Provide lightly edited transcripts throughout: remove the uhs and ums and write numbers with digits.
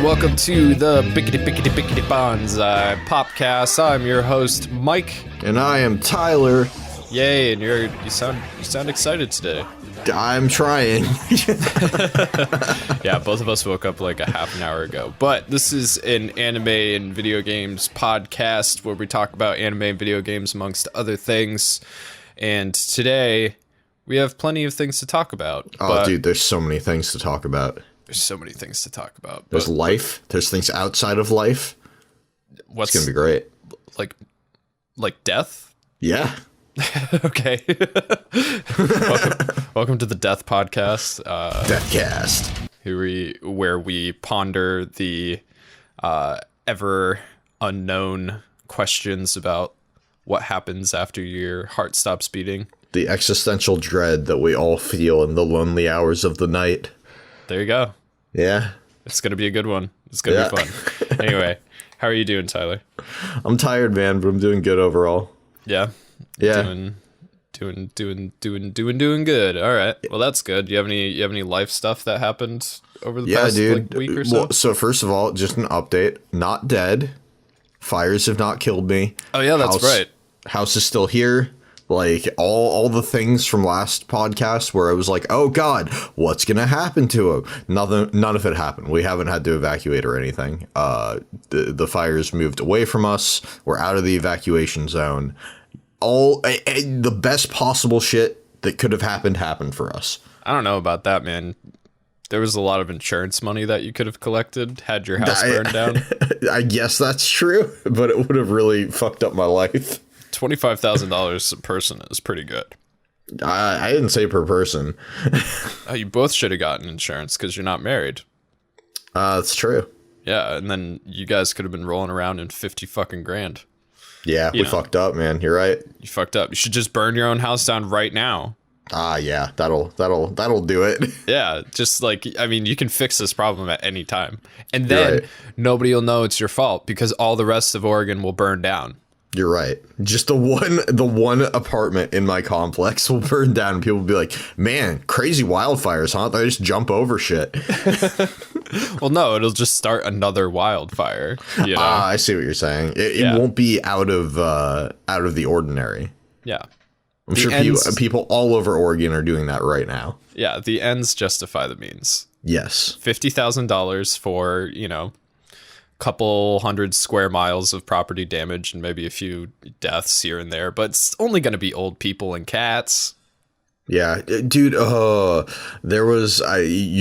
welcome to the Bickety Bonsai PopCast. I'm your host, Mike. And I am Tyler. Yay, and you sound excited today. I'm trying. Yeah, both of us woke up like a half an hour ago. But this is an anime and video games podcast where we talk about anime and video games amongst other things. And today we have plenty of things to talk about. Oh, dude, there's so many things to talk about. There's so many things to talk about. There's life. There's things outside of life. It's gonna be great. Like death? Yeah. Okay. welcome to the Death Podcast. DeathCast. Where we ponder the ever unknown questions about what happens after your heart stops beating. The existential dread that we all feel in the lonely hours of the night. There you go. Yeah. It's going to be a good one. It's going to be fun. Anyway, how are you doing, Tyler? I'm tired, man, but I'm doing good overall. Yeah. Yeah. Doing good. All right. Well, that's good. You have any life stuff that happened over the past week or so? Well, so first of all, just an update. Not dead. Fires have not killed me. Oh yeah, that's right. House is still here. Like all the things from last podcast where I was like, oh God, what's going to happen to him? None of it happened. We haven't had to evacuate or anything. The fires moved away from us. We're out of the evacuation zone. The best possible shit that could have happened for us. I don't know about that, man. There was a lot of insurance money that you could have collected had your house burned down. I guess that's true, but it would have really fucked up my life. $25,000 a person is pretty good. I didn't say per person. You both should have gotten insurance because you're not married. That's true. Yeah, and then you guys could have been rolling around in 50 fucking grand. Yeah, we fucked up, man. You're right. You fucked up. You should just burn your own house down right now. Yeah, that'll do it. Yeah, just you can fix this problem at any time. And then nobody will know it's your fault because all the rest of Oregon will burn down. You're right. Just the one apartment in my complex will burn down and people will be like, man, crazy wildfires, huh? They just jump over shit. Well, no, it'll just start another wildfire. You know? I see what you're saying. It won't be out of the ordinary. Yeah. I'm sure people all over Oregon are doing that right now. Yeah, the ends justify the means. Yes. $50,000 for, couple hundred square miles of property damage and maybe a few deaths here and there, but it's only going to be old people and cats. Yeah, dude. You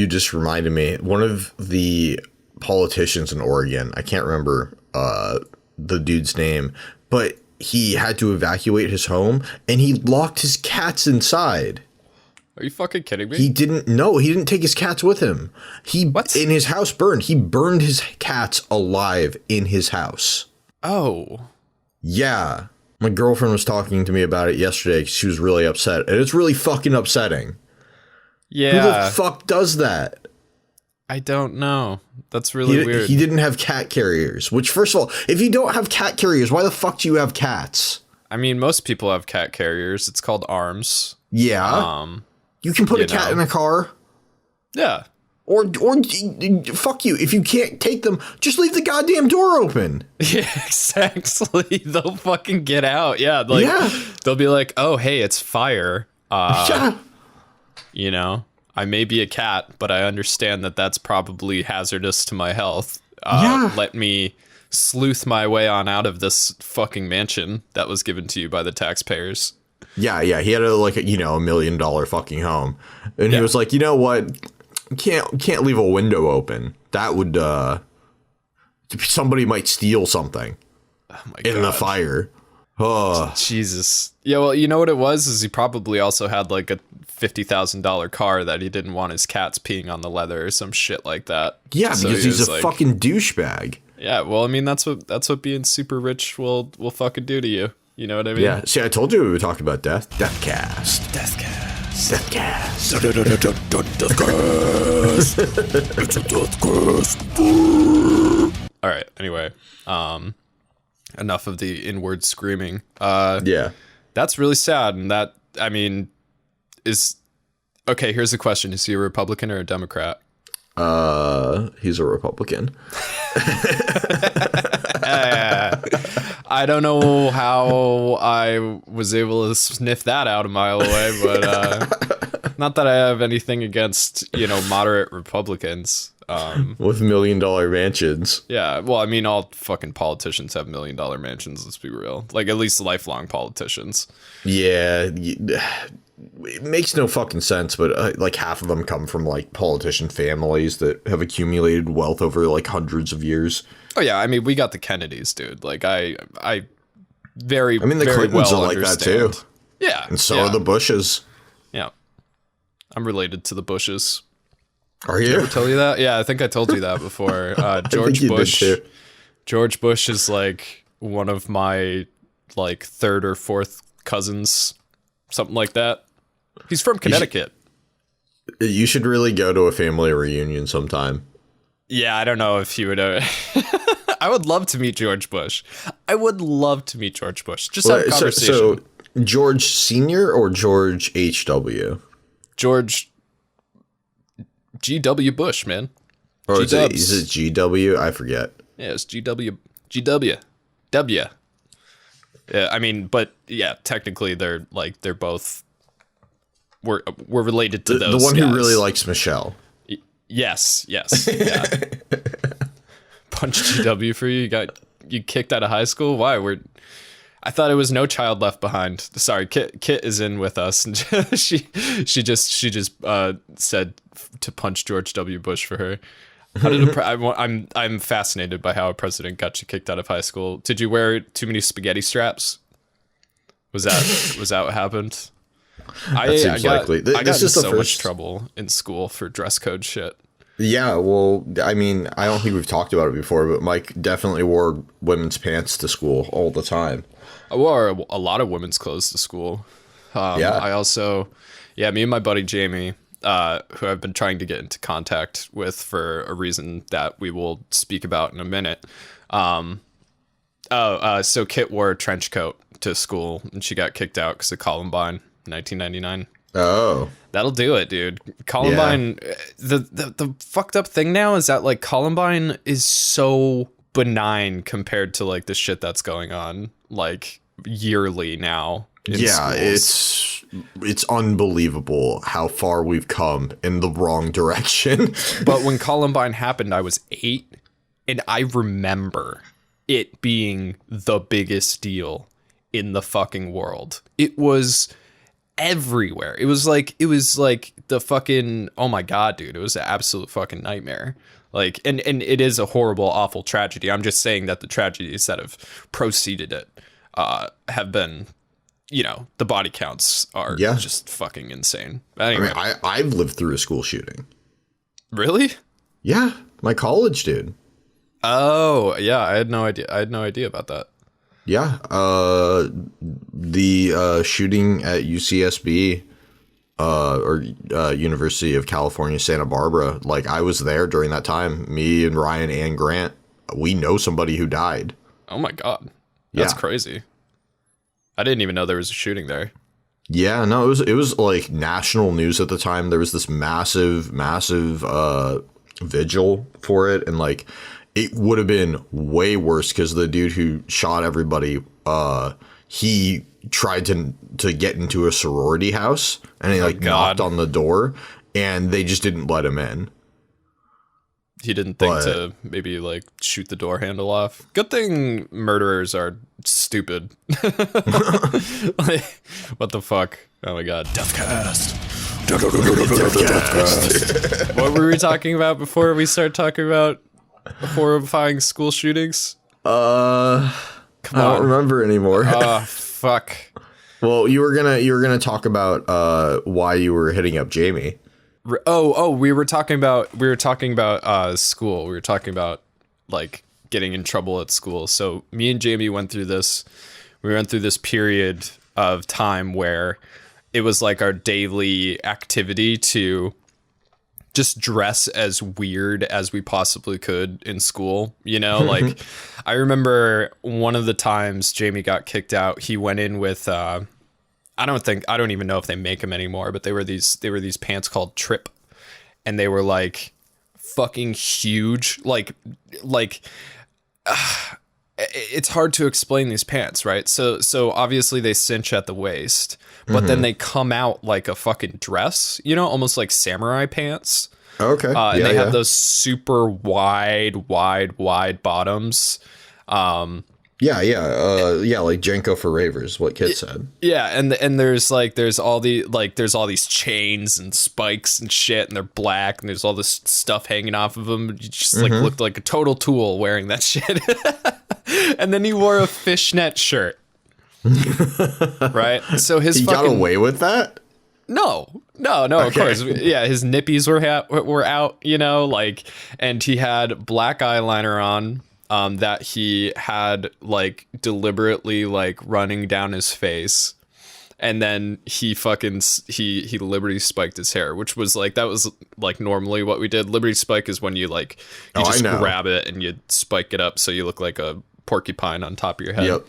just reminded me. One of the politicians in Oregon, I can't remember the dude's name, but he had to evacuate his home and he locked his cats inside. Are you fucking kidding me? He didn't take his cats with him. In his house burned. He burned his cats alive in his house. Oh. Yeah. My girlfriend was talking to me about it yesterday. She was really upset. And it's really fucking upsetting. Yeah. Who the fuck does that? I don't know. That's really weird. He didn't have cat carriers. Which, first of all, if you don't have cat carriers, why the fuck do you have cats? I mean, most people have cat carriers. It's called arms. Yeah. You can put a cat in a car. Yeah. Or fuck you. If you can't take them, just leave the goddamn door open. Yeah, exactly. They'll fucking get out. Yeah. They'll be like, oh, hey, it's fire. Yeah. I may be a cat, but I understand that that's probably hazardous to my health. Let me sleuth my way on out of this fucking mansion that was given to you by the taxpayers. Yeah, he had a $1 million fucking home, and he was like, you know what, can't leave a window open. That would somebody might steal something in the fire. Oh Jesus! Yeah, well, you know what it was is he probably also had like a $50,000 car that he didn't want his cats peeing on the leather or some shit like that. Yeah, so because he's a fucking douchebag. Yeah, well, I mean that's what being super rich will fucking do to you. You know what I mean? Yeah. See, I told you we were talking about death. DeathCast. DeathCast. All right. Anyway, enough of the inward screaming. Yeah. That's really sad, and that is okay. Here's the question: is he a Republican or a Democrat? He's a Republican. I don't know how I was able to sniff that out a mile away, but not that I have anything against, moderate Republicans. With $1 million mansions. Yeah, well, I mean, all fucking politicians have $1 million mansions, let's be real. Like, at least lifelong politicians. Yeah, it makes no fucking sense, but like half of them come from like politician families that have accumulated wealth over like hundreds of years. Oh yeah, I mean, we got the Kennedys, dude. Like the Clintons are like that too. Yeah, and so are the Bushes. Yeah, I'm related to the Bushes. Are you? Did I ever tell you that? Yeah, I think I told you that before. George Bush. George Bush is like one of my like third or fourth cousins, something like that. He's from Connecticut. You should really go to a family reunion sometime. Yeah, I don't know if he would. I would love to meet George Bush. Just have a conversation. So George Sr. or George H.W.? George G.W. Bush, man. Or is it G.W.? I forget. Yeah, it's G.W. G.W. W. Yeah, I mean, but yeah, technically they're both. We're related to those. The one guys. who really likes Michelle. Yes. Yeah. Punch GW for you. You kicked out of high school. Why? I thought it was No Child Left Behind. Sorry, Kit is in with us, and she just said to punch George W. Bush for her. How did I'm fascinated by how a president got you kicked out of high school. Did you wear too many spaghetti straps? Was that what happened? I got in so much trouble in school for dress code shit. Yeah, well, I mean, I don't think we've talked about it before, but Mike definitely wore women's pants to school all the time. I wore a lot of women's clothes to school. I also, me and my buddy Jamie, who I've been trying to get into contact with for a reason that we will speak about in a minute. So Kit wore a trench coat to school, and she got kicked out because of Columbine. 1999. Oh, that'll do it, dude. Columbine. Yeah. The fucked up thing now is that like Columbine is so benign compared to like the shit that's going on like yearly now. Yeah, schools. It's unbelievable how far we've come in the wrong direction. But when Columbine happened, I was 8, and I remember it being the biggest deal in the fucking world. It was everywhere. It was like the fucking, oh my god, dude, it was an absolute fucking nightmare. Like, and it is a horrible, awful tragedy. I'm just saying that the tragedies that have preceded it have been, the body counts are just fucking insane. Anyway, I mean, I've lived through a school shooting. Really? Yeah, my college did. Oh yeah, I had no idea about that. Yeah, the shooting at UCSB, or University of California, Santa Barbara, like I was there during that time. Me and Ryan and Grant, we know somebody who died. Oh my god, that's crazy. I didn't even know there was a shooting there. Yeah, no, it was like national news at the time. There was this massive vigil for it, and like it would have been way worse because the dude who shot everybody, he tried to get into a sorority house, and he knocked on the door, and they just didn't let him in. He didn't think to maybe like shoot the door handle off. Good thing murderers are stupid. Like, what the fuck? Oh my god. DeathCast. What were we talking about before we start talking about horrifying school shootings? I don't remember anymore. Fuck. Well, you were gonna talk about why you were hitting up Jamie. We were talking about school. We were talking about like getting in trouble at school. So me and Jamie went through this period of time where it was like our daily activity to just dress as weird as we possibly could in school. Like I remember one of the times Jamie got kicked out, he went in with, I don't even know if they make them anymore, but they were these pants called Trip, and they were like fucking huge. Like it's hard to explain these pants, right? So obviously they cinch at the waist, but then they come out like a fucking dress, you know, almost like samurai pants. Okay. And they have those super wide bottoms. Like Jenko for ravers, what Kit said. Yeah, and there's all these chains and spikes and shit, and they're black, and there's all this stuff hanging off of them. You just like looked like a total tool wearing that shit. And then he wore a fishnet shirt. Right? So he got away with that? No, of course. Yeah, his nippies were out, you know, like, and he had black eyeliner on. That he had like deliberately like running down his face, and then he Liberty spiked his hair, which was like, that was like normally what we did. Liberty spike is when you like you just grab it and you spike it up so you look like a porcupine on top of your head. Yep.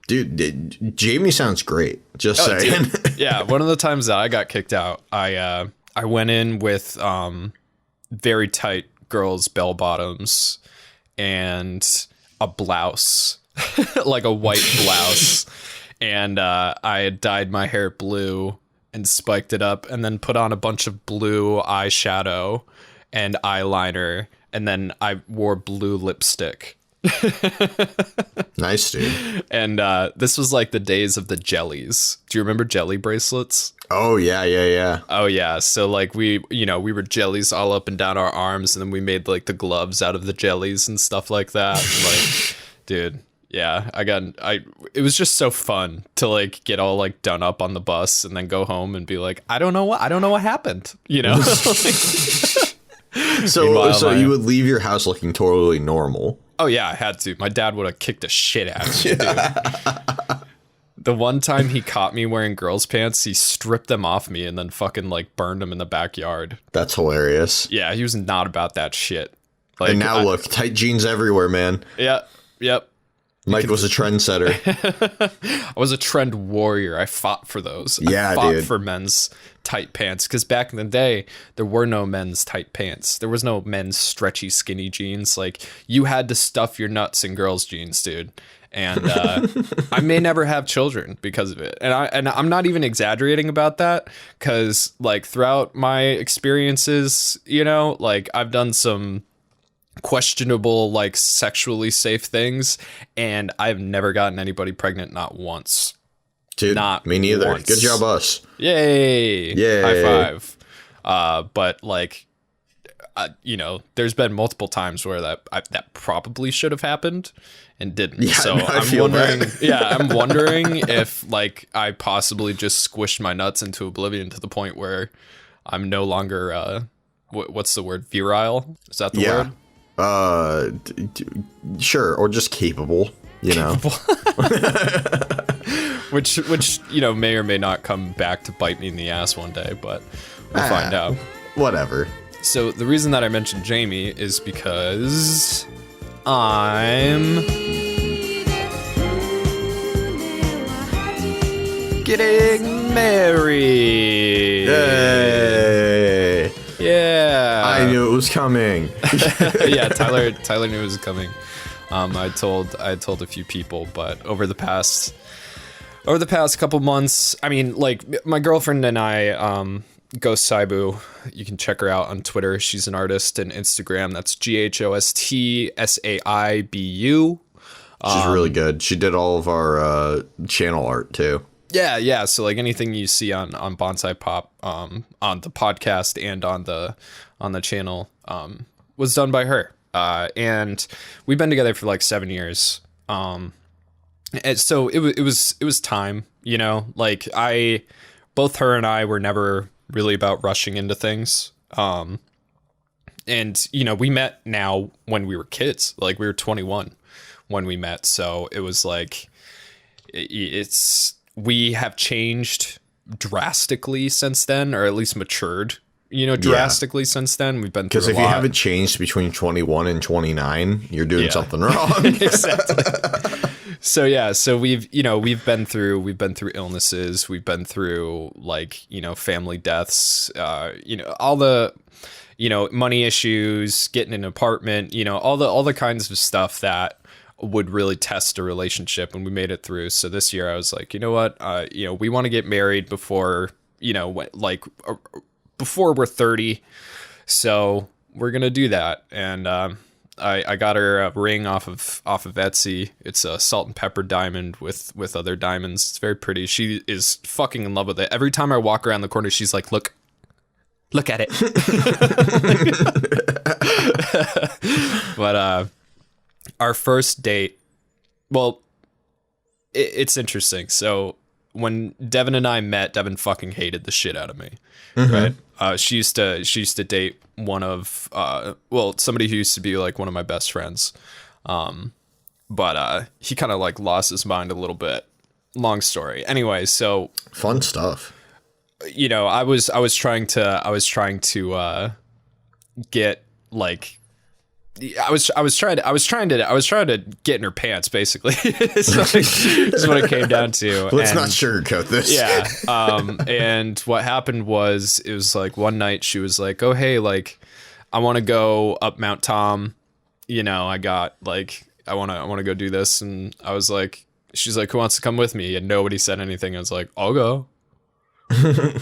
Dude, Jamie sounds great. Just saying. Dude, yeah, one of the times that I got kicked out, I went in with very tight girls' bell bottoms and a blouse, like a white blouse. And I had dyed my hair blue and spiked it up, and then put on a bunch of blue eyeshadow and eyeliner. And then I wore blue lipstick. Nice, dude. And this was like the days of the jellies. Do you remember jelly bracelets? Oh yeah. Oh yeah. So like we were jellies all up and down our arms, and then we made like the gloves out of the jellies and stuff like that. Like, dude, yeah, it was just so fun to like get all like done up on the bus and then go home and be like, I don't know what happened, you know? So you would leave your house looking totally normal. Oh yeah, I had to. My dad would have kicked the shit out of me, dude. The one time he caught me wearing girls' pants, he stripped them off me and then fucking like burned them in the backyard. That's hilarious. Yeah, he was not about that shit. Like, and now look, tight jeans everywhere, man. Yeah, yep. Mike was a trendsetter. I was a trend warrior. I fought for those. Yeah, I fought dude. for men's tight pants, because back in the day, there were no men's tight pants. There was no men's stretchy, skinny jeans. Like, you had to stuff your nuts in girls' jeans, dude. And I may never have children because of it. And I'm not even exaggerating about that, because like throughout my experiences, you know, like I've done some questionable, like sexually safe things, and I've never gotten anybody pregnant, not once. Dude, not me neither. Once. Good job, us. Yay! High five. But like, you know, there's been multiple times where that probably should have happened and didn't. Yeah, so no, I'm wondering. I'm wondering if like I possibly just squished my nuts into oblivion to the point where I'm no longer what's the word? Virile? Is that the word? Sure, or just capable. You know. Which you know may or may not come back to bite me in the ass one day, but we'll find out. Whatever. So the reason that I mentioned Jamie is because I'm getting married. Yay! Yeah. I knew it was coming. Yeah, Tyler knew it was coming. I told a few people, but over the past couple months, I mean, like my girlfriend and I, Ghost Saibu, you can check her out on Twitter. She's an artist, and Instagram, that's GHOSTSAIBU. She's really good. She did all of our channel art too. Yeah. So like anything you see on Bonsai Pop, on the podcast and on the channel, was done by her. And we've been together for like 7 years. And so it was time, you know, like both her and I were never really about rushing into things. And you know, we met now when we were kids, like we were 21 when we met. So it was like, we have changed drastically since then, or at least matured, you know, drastically since then. We've been through a lot. Because if you haven't changed between 21 and 29, you're doing something wrong. Exactly. So we've been through illnesses, we've been through like, you know, family deaths, you know, all the, money issues, getting an apartment, all the kinds of stuff that would really test a relationship, and we made it through. So this year I was like, you know what, we want to get married before, before we're 30. So we're going to do that. And, I got her a ring off of Etsy. It's a salt and pepper diamond with other diamonds. It's very pretty. She is fucking in love with it. Every time I walk around the corner, she's like, look at it. But our first date, well, it's interesting. So when Devin and I met, Devin fucking hated the shit out of me. Right? She used to date one of somebody who used to be like one of my best friends. But he kind of like lost his mind a little bit. Long story. Anyway, so fun stuff. I was trying to get like I was trying to get in her pants, basically. Is what it came down to. Let's not sugarcoat this. Yeah. And what happened was, it was like one night she was like, oh, hey, like, I want to go up Mount Tom. I got like, I want to go do this. And I was like, she's like, who wants to come with me? And nobody said anything. I was like, I'll go.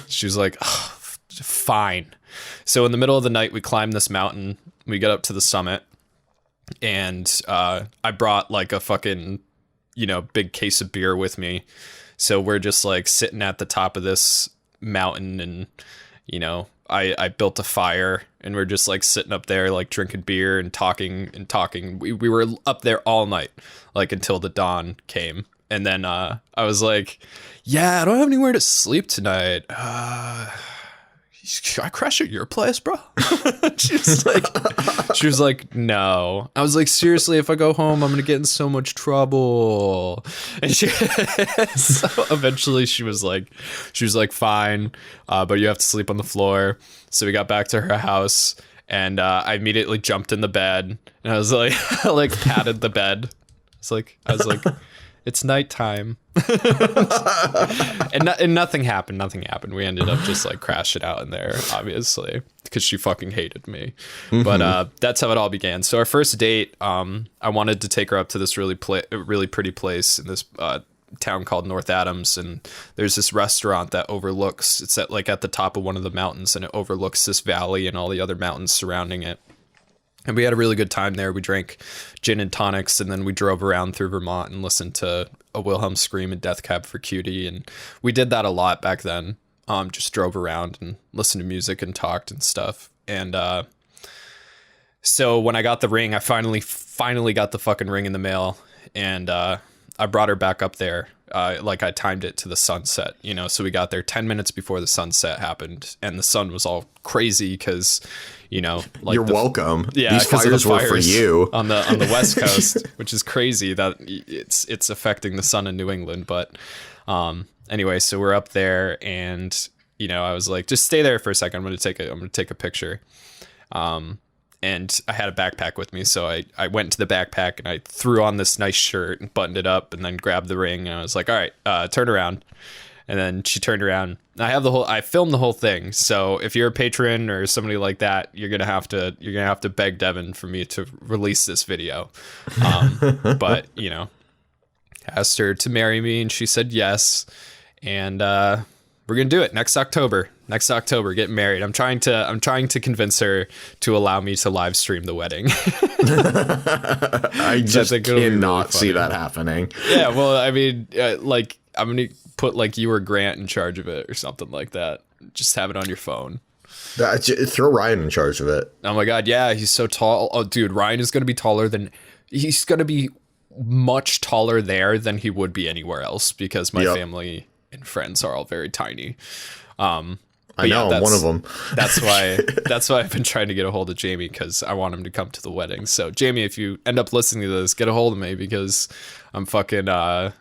She was like, oh, fine. So in the middle of the night, we climbed this mountain. We get up to the summit, and I brought like a fucking, big case of beer with me. So we're just like sitting at the top of this mountain, and, I built a fire, and we're just like sitting up there, like drinking beer and talking. We were up there all night, like until the dawn came. And then I was like, yeah, I don't have anywhere to sleep tonight. Should I crash at your place, bro? She was like, no. I was like, seriously, if I go home, I'm gonna get in so much trouble. And so eventually she was like, fine, but you have to sleep on the floor. So we got back to her house, and I immediately jumped in the bed, and I was like, I like patted the bed. I was like, it's nighttime. and nothing happened. We ended up just like crashing out in there, obviously, because she fucking hated me. But that's how it all began. So our first date, I wanted to take her up to this really pretty place in this town called North Adams, and there's this restaurant that overlooks, it's at the top of one of the mountains, and it overlooks this valley and all the other mountains surrounding it. And we had a really good time there. We drank gin and tonics, and then we drove around through Vermont and listened to a Wilhelm Scream and Death Cab for Cutie. And we did that a lot back then. Just drove around and listened to music and talked and stuff. And so when I got the ring, I finally got the fucking ring in the mail. And I brought her back up there. I timed it to the sunset, so we got there 10 minutes before the sunset happened, and the sun was all crazy because, you're welcome. Yeah, these fires were for you on the West Coast, which is crazy that it's affecting the sun in New England. But anyway, so we're up there, and I was like, just stay there for a second. I'm gonna take a picture. And I had a backpack with me, so I went into the backpack and I threw on this nice shirt and buttoned it up, and then grabbed the ring, and I was like, all right, turn around. And then she turned around. I filmed the whole thing. So if you're a patron or somebody like that, you're gonna have to beg Devin for me to release this video. But asked her to marry me, and she said yes. And we're gonna do it next October. Getting married. I'm trying to convince her to allow me to live stream the wedding. I just cannot see that happening. Yeah, well, I mean, I'm gonna put like you or Grant in charge of it or something like that. Just have it on your phone. Throw Ryan in charge of it. Oh my god, yeah, he's so tall. Oh, dude, Ryan is gonna be he's gonna be much taller there than he would be anywhere else, because my family and friends are all very tiny. I know, I'm one of them. That's why I've been trying to get a hold of Jamie, because I want him to come to the wedding. So Jamie, if you end up listening to this, get a hold of me, because I'm fucking I'm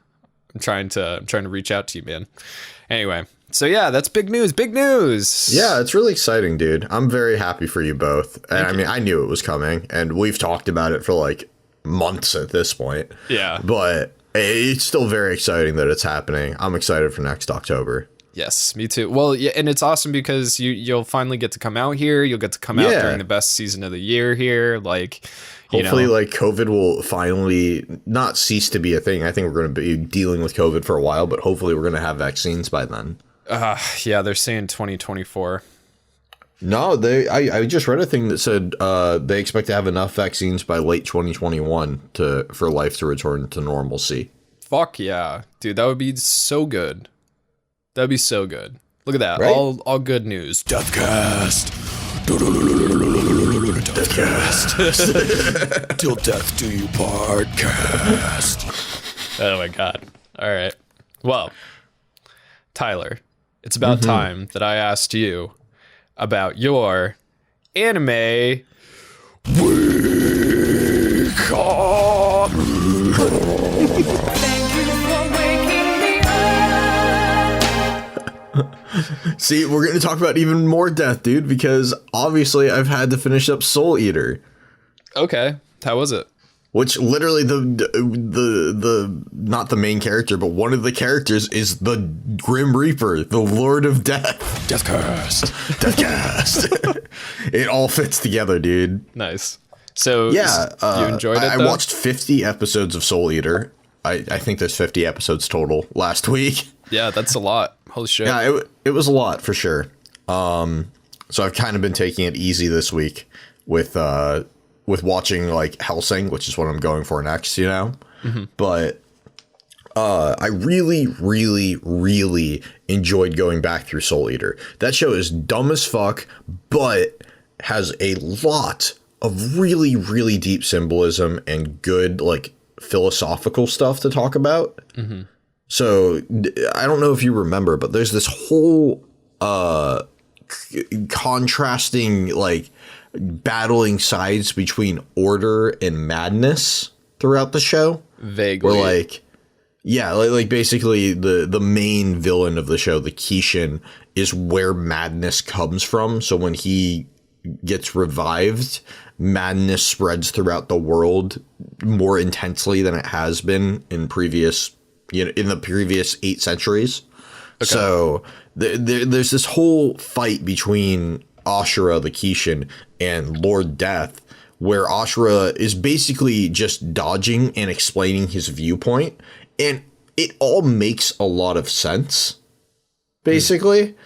trying to reach out to you, man. Anyway, so yeah, that's big news. Yeah, it's really exciting, dude. I'm very happy for you both. And I mean, I knew it was coming, and we've talked about it for like months at this point. Yeah. But it's still very exciting that it's happening. I'm excited for next October. Yes, me too. Well, yeah, and it's awesome because you'll finally get to come out here. You'll get to come out during the best season of the year here. Like, hopefully, like COVID will finally not cease to be a thing. I think we're going to be dealing with COVID for a while, but hopefully we're going to have vaccines by then. Yeah, they're saying 2024. No, I just read a thing that said they expect to have enough vaccines by late 2021 for life to return to normalcy. Fuck yeah, dude, that would be so good. That'd be so good. Look at that. Right? All good news. DeathCast. DeathCast. Till death do you podcast. Oh my god. All right. Well, Tyler, it's about time that I asked you about your anime week. See, we're going to talk about even more death, dude, because obviously I've had to finish up Soul Eater. Okay. How was it? Which literally the not the main character, but one of the characters is the Grim Reaper, the Lord of Death. DeathCast. DeathCast. It all fits together, dude. Nice. So yeah, you enjoyed it, I though? watched 50 episodes of Soul Eater. I think there's 50 episodes total last week. Yeah, that's a lot. Holy shit. Yeah, it was a lot for sure. So I've kind of been taking it easy this week with watching like Hellsing, which is what I'm going for next, you know. But I really, really, really enjoyed going back through Soul Eater. That show is dumb as fuck, but has a lot of really, really deep symbolism and good like philosophical stuff to talk about. So I don't know if you remember, but there's this whole contrasting like battling sides between order and madness throughout the show. Vaguely. Where like, yeah, like basically the main villain of the show, the Kishin, is where madness comes from. So when he gets revived, madness spreads throughout the world more intensely than it has been in previous, in the previous 8 centuries. Okay. So there's this whole fight between Ashura, the Kishin, and Lord Death, where Ashura is basically just dodging and explaining his viewpoint, and it all makes a lot of sense, basically,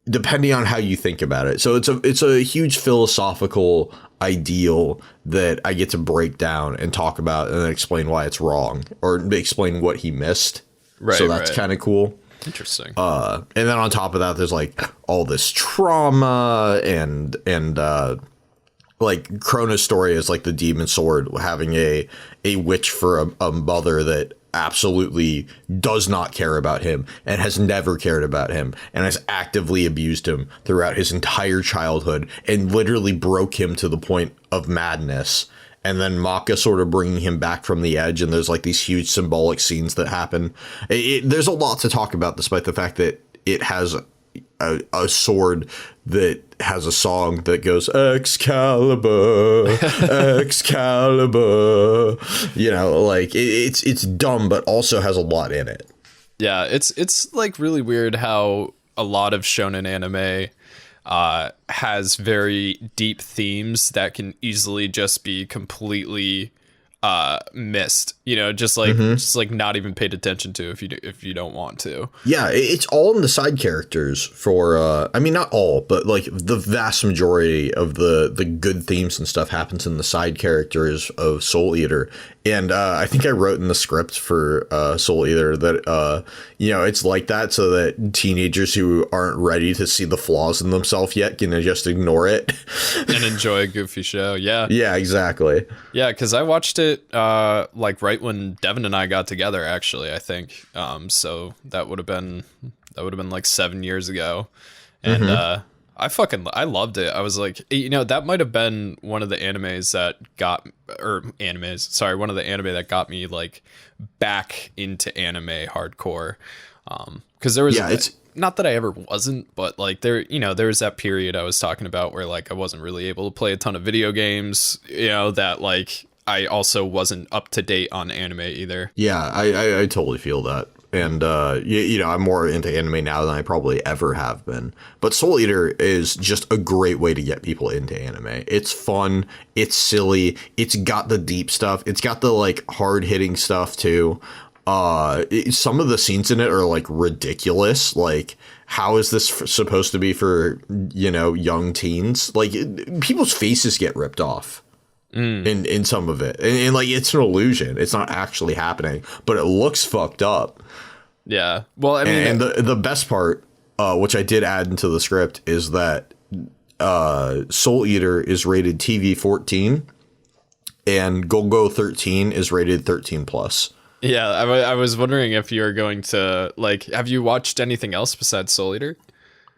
depending on how you think about it. So it's a huge philosophical ideal that I get to break down and talk about and then explain why it's wrong or explain what he missed. Right. So that's kind of cool. Interesting. And then on top of that, there's like all this trauma and like Krona's story is like the demon sword having a witch for a mother that absolutely does not care about him and has never cared about him and has actively abused him throughout his entire childhood and literally broke him to the point of madness. And then Maka sort of bringing him back from the edge. And there's like these huge symbolic scenes that happen. There's a lot to talk about, despite the fact that it has a sword that has a song that goes Excalibur, Excalibur. Like it's dumb, but also has a lot in it. Yeah, it's like really weird how a lot of shonen anime has very deep themes that can easily just be completely missed, just like not even paid attention to if you don't want to. Yeah, it's all in the side characters for I mean, not all, but like the vast majority of the good themes and stuff happens in the side characters of Soul Eater. And I think I wrote in the script for Soul Eater that it's like that so that teenagers who aren't ready to see the flaws in themselves yet can just ignore it and enjoy a goofy show. Yeah. Yeah, exactly. Yeah, because I watched it like right when Devin and I got together, actually, I think. So that would have been like 7 years ago. And I loved it. I was like, that might have been one of the animes that got one of the anime that got me like back into anime hardcore. Because there was it's not that I ever wasn't, but like there was that period I was talking about where like I wasn't really able to play a ton of video games, that like I also wasn't up to date on anime either. Yeah, I totally feel that. And, I'm more into anime now than I probably ever have been. But Soul Eater is just a great way to get people into anime. It's fun. It's silly. It's got the deep stuff. It's got the, like, hard-hitting stuff, too. Some of the scenes in it are, like, ridiculous. Like, how is this supposed to be for, young teens? Like, people's faces get ripped off. In some of it. And, like, it's an illusion. It's not actually happening. But it looks fucked up. Yeah. Well, I mean... And the best part, which I did add into the script, is that Soul Eater is rated TV 14 and Gogol 13 is rated 13 plus. Yeah, I was wondering if you were going to, like... Have you watched anything else besides Soul Eater?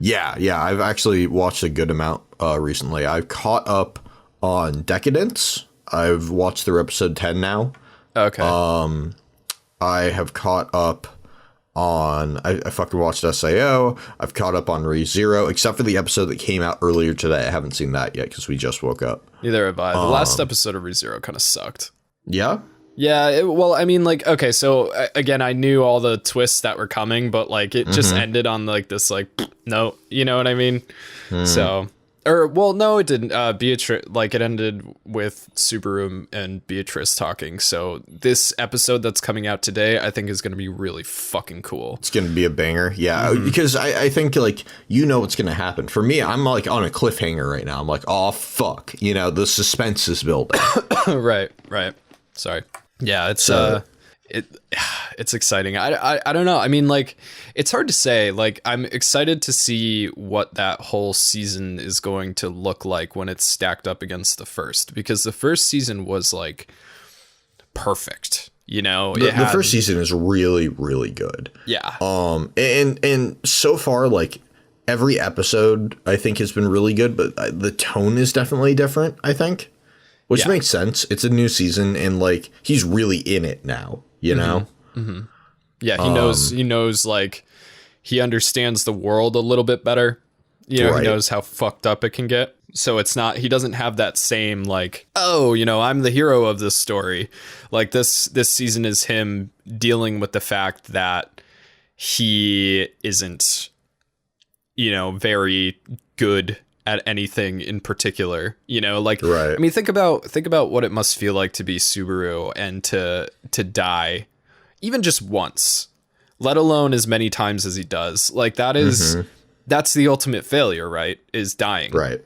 Yeah. I've actually watched a good amount recently. I've caught up on Decadence. I've watched through episode 10 now. Okay. I have caught up on... I fucking watched SAO. I've caught up on ReZero, except for the episode that came out earlier today. I haven't seen that yet because we just woke up. Neither have I. The last episode of ReZero kind of sucked. Yeah? Yeah, well, I mean, like, okay, so, again, I knew all the twists that were coming, but, like, it just ended on, like, this, like, no, you know what I mean? So... Or, well, no, it didn't. Beatrice, like, it ended with Subaru and Beatrice talking. So this episode that's coming out today, I think is going to be really fucking cool. It's going to be a banger. Yeah, because I think, like, what's going to happen. For me, I'm, like, on a cliffhanger right now. I'm like, oh, fuck. The suspense is building. Right. Sorry. Yeah, it's... It's exciting. I don't know. I mean, like, it's hard to say. Like, I'm excited to see what that whole season is going to look like when it's stacked up against the first, because the first season was, like, perfect. The first season is really, really good. Yeah. And so far, like, every episode I think has been really good, but the tone is definitely different, I think, which makes sense. It's a new season, and, like, he's really in it now. Yeah, he knows, like, he understands the world a little bit better. He knows how fucked up it can get. So it's not, he doesn't have that same, like, oh, I'm the hero of this story. Like, this season is him dealing with the fact that he isn't, very good at anything in particular, like, right. I mean, think about what it must feel like to be Subaru and to die even just once, let alone as many times as he does. Like, that's the ultimate failure, right? Is dying. Right.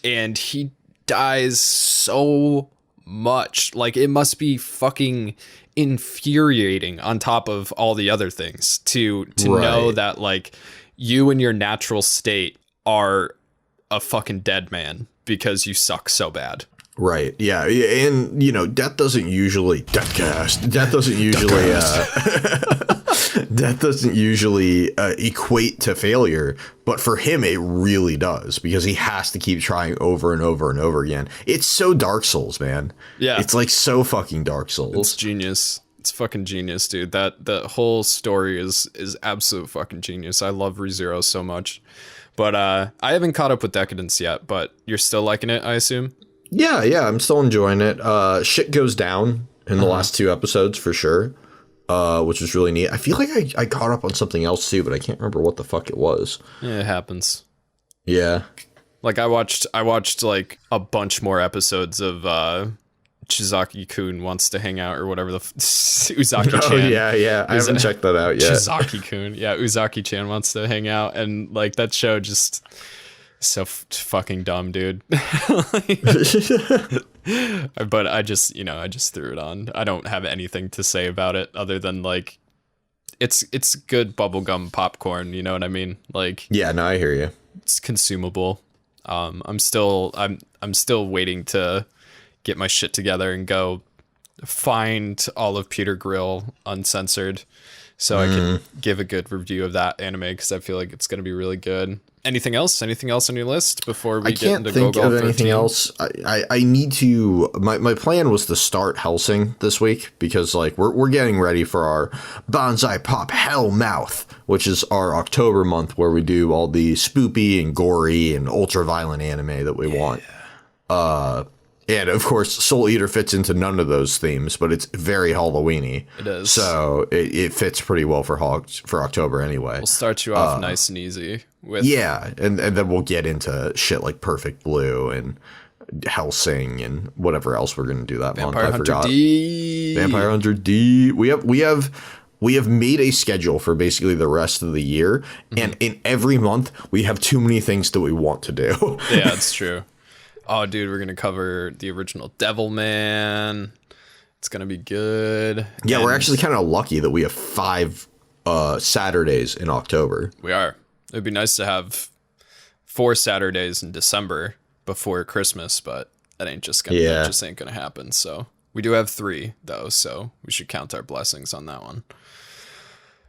And he dies so much. Like, it must be fucking infuriating on top of all the other things to know that, like, you in your natural state are a fucking dead man because you suck so bad. Right. Yeah. And, death doesn't usually equate to failure. But for him, it really does, because he has to keep trying over and over and over again. It's so Dark Souls, man. Yeah. It's like so fucking Dark Souls. It's genius. It's fucking genius, dude. The whole story is absolute fucking genius. I love ReZero so much. But I haven't caught up with Decadence yet, but you're still liking it, I assume? Yeah, I'm still enjoying it. Shit goes down in the last 2 episodes for sure, which is really neat. I feel like I caught up on something else too, but I can't remember what the fuck it was. Yeah, it happens. Yeah. Like, I watched like a bunch more episodes of Chizaki-kun Wants to Hang Out, or whatever the Uzaki-chan. Oh, yeah. I haven't checked that out yet. Chizaki-kun. Yeah, Uzaki-chan Wants to Hang Out, and, like, that show just... so fucking dumb, dude. But I just threw it on. I don't have anything to say about it other than, like, it's good bubblegum popcorn, you know what I mean? Like, yeah, no, I hear you. It's consumable. I'm still waiting to get my shit together and go find all of Peter Grill uncensored so I can give a good review of that anime, because I feel like it's going to be really good. Anything else on your list before we get into Gogol 13? I can't think of anything else. I need to... My plan was to start Helsing this week, because, like, we're getting ready for our Bonsai Pop Hellmouth, which is our October month where we do all the spoopy and gory and ultra-violent anime that we want. And of course, Soul Eater fits into none of those themes, but it's very Halloween-y. It is. So it fits pretty well for October anyway. We'll start you off nice and easy with. Yeah, and then we'll get into shit like Perfect Blue and Hellsing and whatever else we're gonna do that month. I forgot. Vampire Hunter D. We have made a schedule for basically the rest of the year, and in every month we have too many things that we want to do. Yeah, it's true. Oh, dude, we're going to cover the original Devilman. It's going to be good. Yeah, we're actually kind of lucky that we have 5 Saturdays in October. We are. It'd be nice to have 4 Saturdays in December before Christmas, but that just ain't going to happen. So we do have 3, though, so we should count our blessings on that one.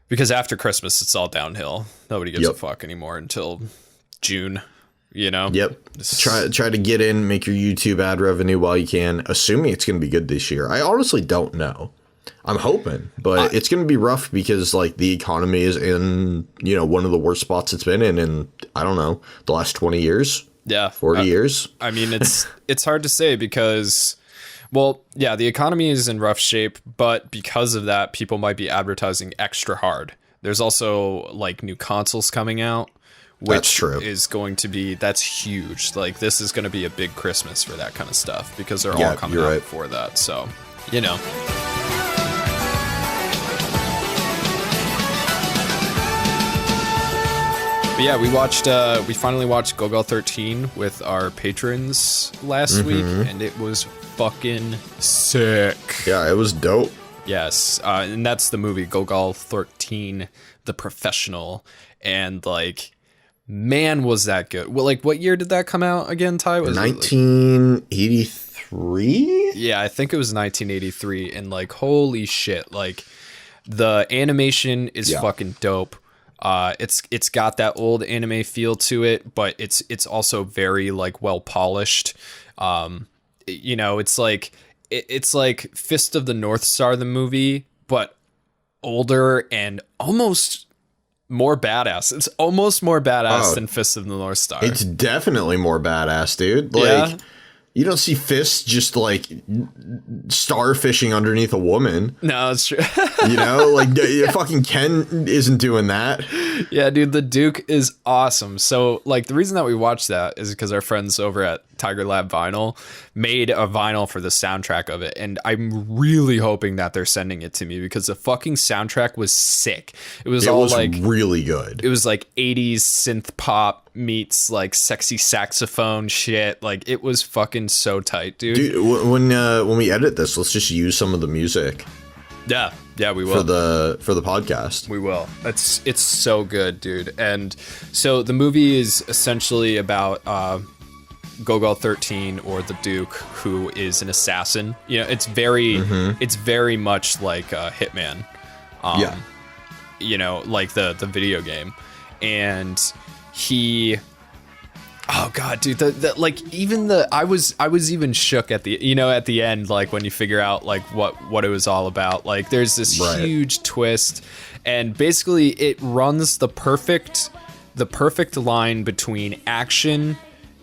Because after Christmas, it's all downhill. Nobody gives a fuck anymore until June. You know? Yep. Try to get in, make your YouTube ad revenue while you can, assuming it's going to be good this year. I honestly don't know. I'm hoping, but it's going to be rough because like the economy is in, one of the worst spots it's been in, I don't know, the last 20 years. Yeah. 40 years. I mean, it's hard to say because, well, yeah, the economy is in rough shape, but because of that, people might be advertising extra hard. There's also like new consoles coming out. Which is going to be, that's huge. Like, this is going to be a big Christmas for that kind of stuff because they're all coming out for that. So, But yeah, we finally watched Gogol 13 with our patrons last week, and it was fucking sick. Yeah, it was dope. Yes, and that's the movie Gogol 13, The Professional, and like, man, was that good. Well, like, what year did that come out again, Ty? Was 1983? Yeah, I think it was 1983, and like, holy shit, like, the animation is fucking dope. It's got that old anime feel to it, but it's also very like well polished. It's like Fist of the North Star, the movie, but older and almost more badass. It's almost more badass than Fist of the North Star. It's definitely more badass, dude. Like, you don't see Fist just like starfishing underneath a woman. No, it's true. Like fucking Ken isn't doing that. Yeah, dude, the Duke is awesome. So like the reason that we watched that is because our friends over at Tiger Lab Vinyl made a vinyl for the soundtrack of it, and I'm really hoping that they're sending it to me because the fucking soundtrack was sick. It was like really good. It was like 80s synth pop meets like sexy saxophone shit. Like, it was fucking so tight, dude. Dude, when we edit this, let's just use some of the music. Yeah, we will. For the podcast. We will. It's so good, dude. And so the movie is essentially about Gogol 13, or the Duke, who is an assassin. It's very much like Hitman. Like the video game. And he, oh god, dude, I was even shook at the end, like when you figure out like what it was all about. Like, there's this huge twist, and basically it runs the perfect line between action,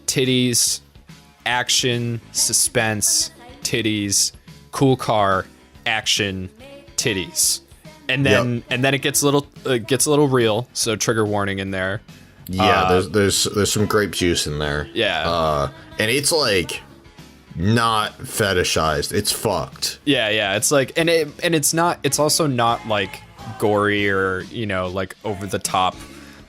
titties, action, suspense, titties, cool car, action, titties. And then it gets a little real, so trigger warning in there. Yeah, there's some grape juice in there. Yeah. And it's like not fetishized. It's fucked. Yeah. It's like, and it's also not like gory or, like over the top,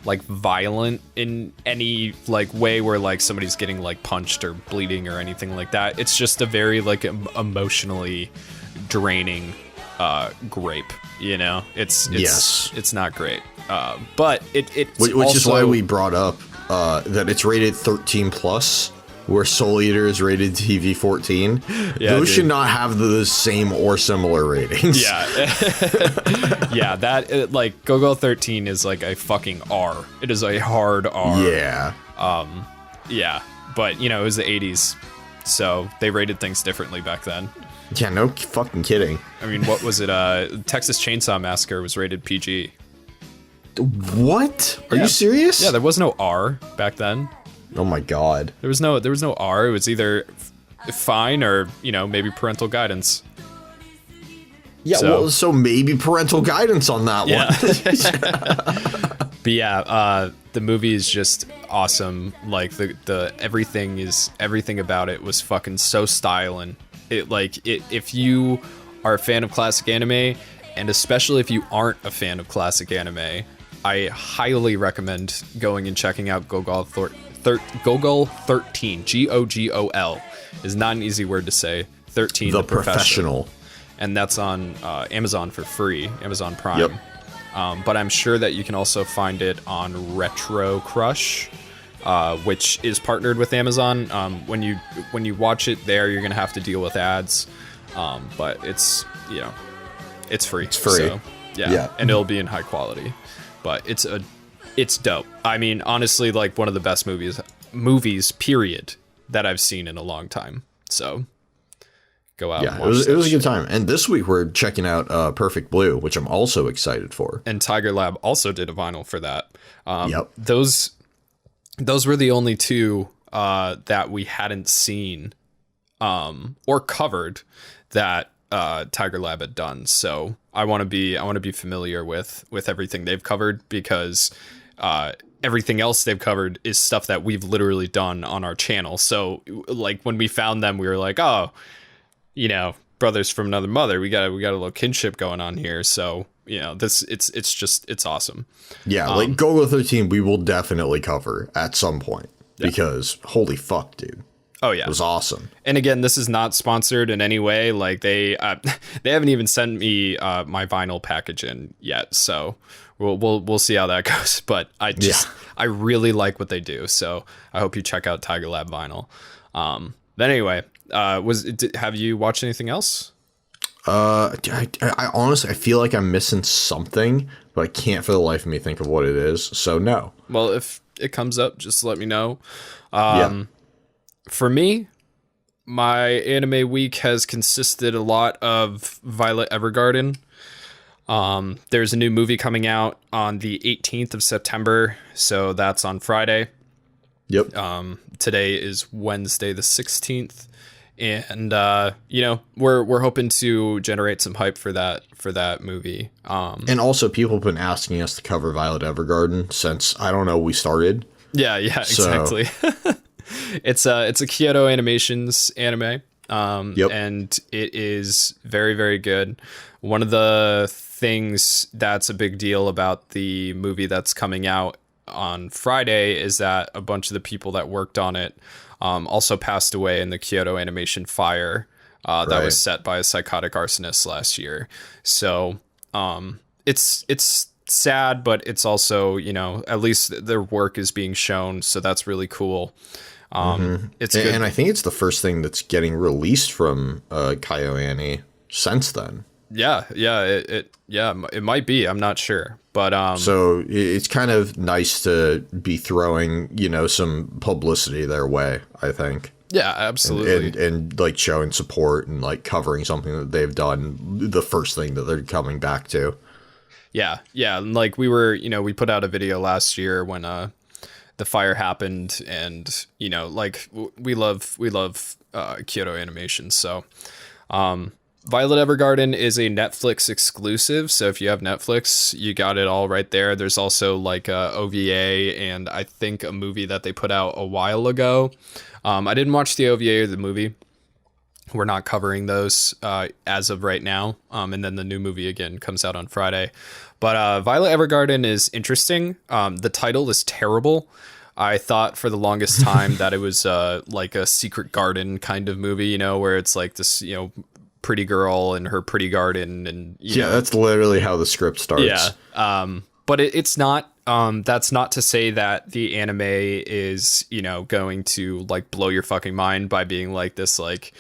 like violent in any like way where like somebody's getting like punched or bleeding or anything like that. It's just a very like emotionally draining grape. It's not great. But which also, is why we brought up that it's rated 13 plus, where Soul Eater is rated TV 14. Yeah, those should not have the same or similar ratings. Yeah. Yeah, that like Gogol 13 is like a fucking R. It is a hard R. Yeah. Yeah, but it was the 80s, so they rated things differently back then. Yeah, no fucking kidding. I mean, what was it? Texas Chainsaw Massacre was rated PG. What? Are you serious? Yeah, there was no R back then. Oh my god. There was no R. It was either fine, or maybe parental guidance. Yeah, so maybe parental guidance on that one. But yeah, the movie is just awesome. Like the everything about it was fucking so styling. If you are a fan of classic anime, and especially if you aren't a fan of classic anime, I highly recommend going and checking out Gogol 13. Gogol is not an easy word to say. 13. The Professional. And that's on Amazon for free, Amazon Prime. Yep. But I'm sure that you can also find it on Retro Crush, which is partnered with Amazon. When you watch it there, you're gonna have to deal with ads, but it's it's free. It's free. So, yeah, and it'll be in high quality. But it's dope. I mean, honestly, like one of the best movies period that I've seen in a long time. So. Go out. Yeah, it was a good time. And this week we're checking out Perfect Blue, which I'm also excited for. And Tiger Lab also did a vinyl for that. Yep. Those were the only two that we hadn't seen or covered that Tiger Lab had done. So I want to be familiar with everything they've covered, because everything else they've covered is stuff that we've literally done on our channel. So like when we found them, we were like, oh, brothers from another mother. We got a little kinship going on here. So, it's awesome. Yeah, like Gogol 13, we will definitely cover at some point, because holy fuck, dude. Oh yeah, it was awesome. And again, this is not sponsored in any way. Like they haven't even sent me my vinyl package in yet. So we'll see how that goes. But I really like what they do. So I hope you check out Tiger Lab vinyl. But anyway. Have you watched anything else? I honestly, I feel like I'm missing something, but I can't for the life of me think of what it is. So no. Well, if it comes up, just let me know. For me, my anime week has consisted a lot of Violet Evergarden. There's a new movie coming out on the 18th of September, so that's on Friday. Yep. Today is Wednesday the 16th. And we're hoping to generate some hype for that movie. And also, people have been asking us to cover Violet Evergarden since we started. Yeah, exactly. It's a Kyoto Animations anime. And it is very, very good. One of the things that's a big deal about the movie that's coming out on Friday is that a bunch of the people that worked on it also passed away in the Kyoto Animation fire that was set by a psychotic arsonist last year. So it's sad, but it's also, at least their work is being shown. So that's really cool. It's good. And I think it's the first thing that's getting released from Kyoto Annie since then. Yeah, it might be. I'm not sure, but so it's kind of nice to be throwing, some publicity their way, I think. Yeah, absolutely. And like showing support and like covering something that they've done, the first thing that they're coming back to. Yeah. Like we put out a video last year when the fire happened, and like we love Kyoto Animation, so Violet Evergarden is a Netflix exclusive, so if you have Netflix, you got it all right there. There's also like a OVA and I think a movie that they put out a while ago. I didn't watch the OVA or the movie. We're not covering those as of right now. And then the new movie again comes out on Friday. But Violet Evergarden is interesting. The title is terrible. I thought for the longest time that it was like a Secret Garden kind of movie, where it's like this, pretty girl in her pretty garden, and that's literally how the script starts. But it's not. That's not to say that the anime is going to like blow your fucking mind by being like this like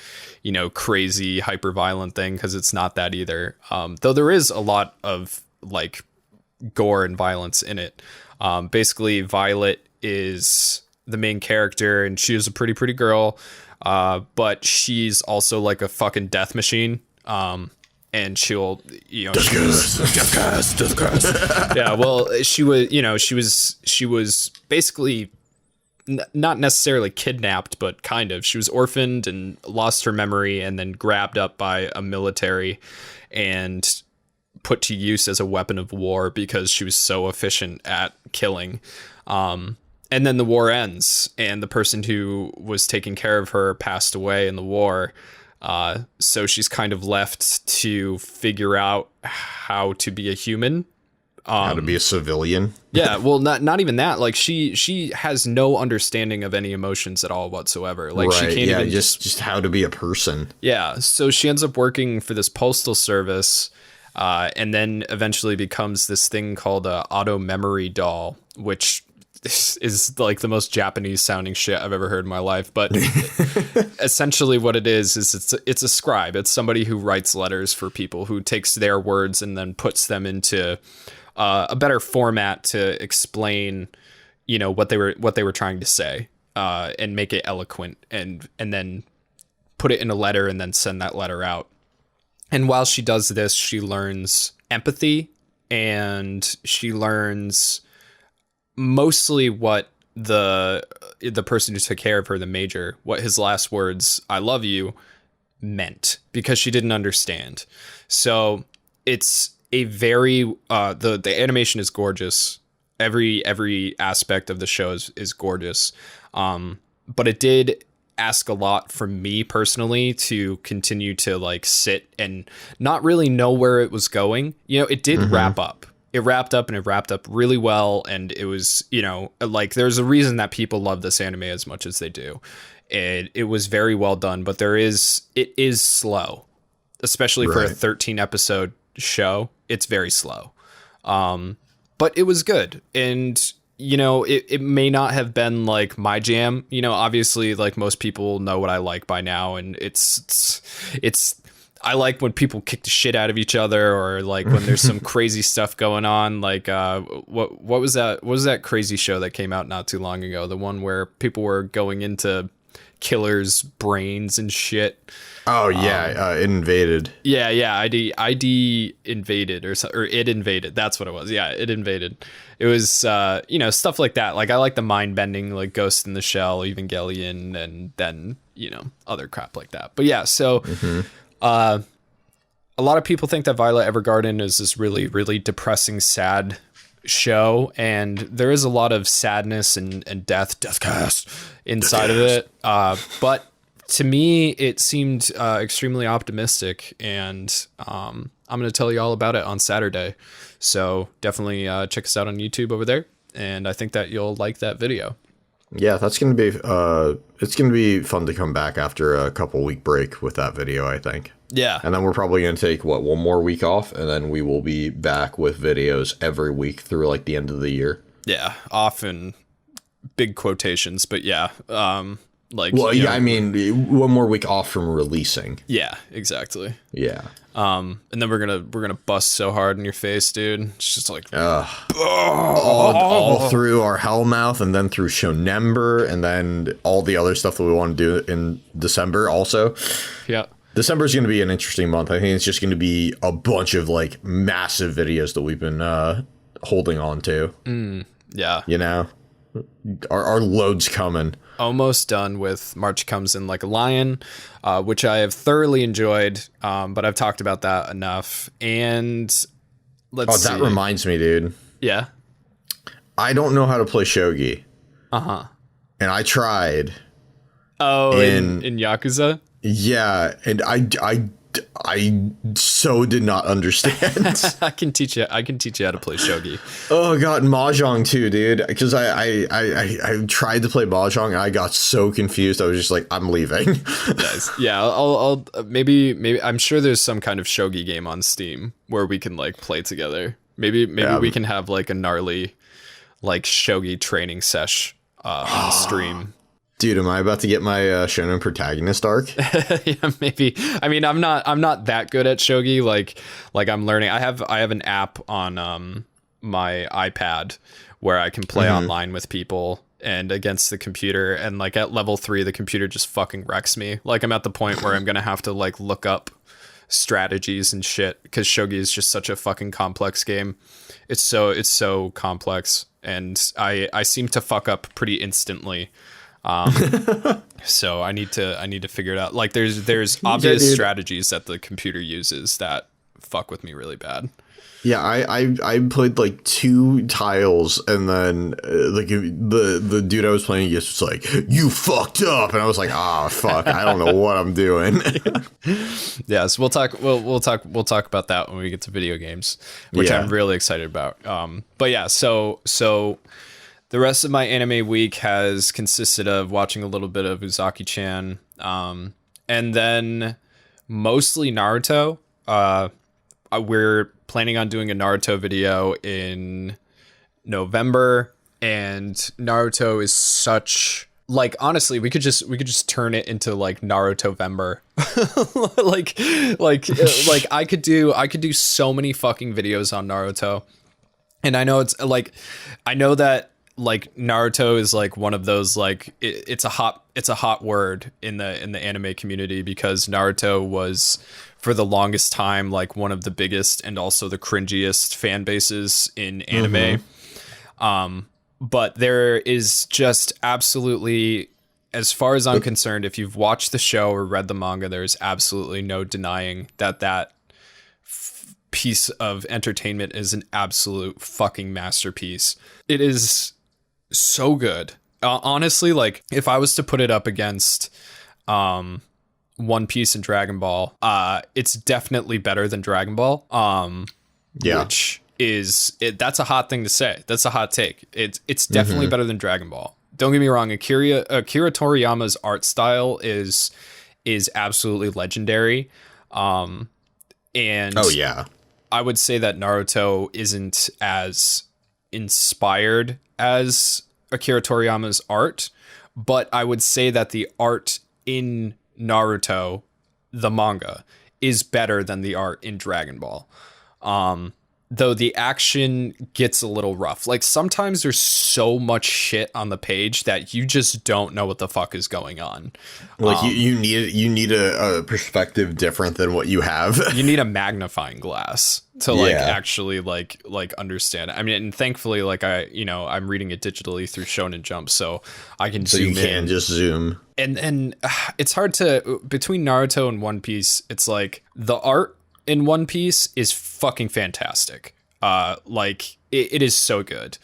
crazy hyper violent thing, because it's not that either. Though there is a lot of like gore and violence in it. Basically, Violet is the main character, and she is a pretty girl. But she's also like a fucking death machine. And she'll, Deathcast. Yeah, well, she was basically not necessarily kidnapped, but kind of. She was orphaned and lost her memory and then grabbed up by a military and put to use as a weapon of war because she was so efficient at killing. And then the war ends and the person who was taking care of her passed away in the war. So she's kind of left to figure out how to be a human. How to be a civilian. Yeah, well, not even that. Like she has no understanding of any emotions at all whatsoever. Like right, she can't even just how to be a person. Yeah, so she ends up working for this postal service, and then eventually becomes this thing called a auto memory doll, which is like the most Japanese sounding shit I've ever heard in my life. But essentially what it is it's a scribe. It's somebody who writes letters for people, who takes their words and then puts them into a better format to explain, you know, what they were trying to say, and make it eloquent and then put it in a letter and then send that letter out. And while she does this, she learns empathy, and she learns mostly what the person who took care of her, the major, what his last words, "I love you," meant, because she didn't understand. So it's a very the animation is gorgeous. Every aspect of the show is gorgeous. But it did ask a lot from me personally to continue to like sit and not really know where it was going. You know, it did wrap up. It wrapped up, and it wrapped up really well. And it was, you know, like there's a reason that people love this anime as much as they do. It was very well done, but it is slow, especially for a 13 episode show. It's very slow. But it was good. And, you know, it may not have been like my jam. You know, obviously, like most people know what I like by now. And it's I like when people kick the shit out of each other, or like when there's some crazy stuff going on. Like what was that? What was that crazy show that came out not too long ago? The one where people were going into killers' brains and shit. Oh yeah, it invaded. Yeah, ID invaded or it invaded. That's what it was. Yeah, it invaded. It was you know, stuff like that. Like I like the mind bending, like Ghost in the Shell, Evangelion, and then, you know, other crap like that. But yeah, so a lot of people think that Violet Evergarden is this really, really depressing, sad show, and there is a lot of sadness and DeathCast inside of it. But to me, it seemed extremely optimistic, and I'm going to tell you all about it on Saturday. So definitely check us out on YouTube over there, and I think that you'll like that video. Yeah, that's going to be it's going to be fun to come back after a couple week break with that video, I think. Yeah. And then we're probably going to take one more week off, and then we will be back with videos every week through like the end of the year. Yeah, often big quotations, but yeah. Like, well, yeah, I mean, one more week off from releasing. Yeah, exactly. Yeah. And then we're gonna bust so hard in your face, dude. It's just like all through our hellmouth, and then through Shonember, and then all the other stuff that we want to do in December also. Yeah. December is going to be an interesting month. I think it's just going to be a bunch of like massive videos that we've been holding on to. Yeah. You know, our load's coming. Almost done with March Comes in Like a Lion, which I have thoroughly enjoyed, but I've talked about that enough. And let's see. That reminds me, dude. Yeah. I don't know how to play shogi. Uh-huh. And I tried. Oh, in Yakuza? Yeah, and I so did not understand. I can teach you how to play shogi. Oh god, mahjong too, dude. Because I tried to play mahjong and I got so confused. I was just like, I'm leaving. Nice. Yeah, I'll maybe I'm sure there's some kind of shogi game on Steam where we can like play together. Maybe we can have like a gnarly like shogi training sesh on stream. Dude, am I about to get my shonen protagonist arc? Yeah, maybe. I mean, I'm not that good at shogi. Like I'm learning. I have an app on my iPad where I can play online with people and against the computer. And like at level 3, the computer just fucking wrecks me. Like I'm at the point where I'm gonna have to like look up strategies and shit because shogi is just such a fucking complex game. It's so complex. and I seem to fuck up pretty instantly. So I need to figure it out. Like there's obvious strategies that the computer uses that fuck with me really bad. Yeah, I played like 2 tiles, and then like the dude I was playing against was like, "You fucked up," and I was like, "Ah, fuck, I don't know what I'm doing." Yes, we'll talk about that when we get to video games, which I'm really excited about. But yeah, so the rest of my anime week has consisted of watching a little bit of Uzaki-chan, and then mostly Naruto. We're planning on doing a Naruto video in November, and Naruto is such, like, honestly, we could just turn it into like Naruto-vember. like I could do so many fucking videos on Naruto. And I know I know that like Naruto is like one of those, like it's a hot word in the anime community, because Naruto was for the longest time like one of the biggest and also the cringiest fan bases in anime. But there is just absolutely, as far as I'm concerned, if you've watched the show or read the manga, there's absolutely no denying that piece of entertainment is an absolute fucking masterpiece. It is so good. Honestly, like if I was to put it up against One Piece and Dragon Ball, it's definitely better than Dragon Ball. Which is that's a hot thing to say. That's a hot take. It's definitely better than Dragon Ball. Don't get me wrong. Akira Toriyama's art style is absolutely legendary. And oh yeah, I would say that Naruto isn't as inspired as Akira Toriyama's art, but I would say that the art in Naruto, the manga, is better than the art in Dragon Ball. Though the action gets a little rough. Like sometimes there's so much shit on the page that you just don't know what the fuck is going on. Like you need a perspective different than what you have. You need a magnifying glass to like actually like understand. I mean, and thankfully, like I'm reading it digitally through Shonen Jump, so I can zoom in. So you can just zoom. And it's hard to, between Naruto and One Piece, it's like the art in One Piece is fucking fantastic. Like it is so good.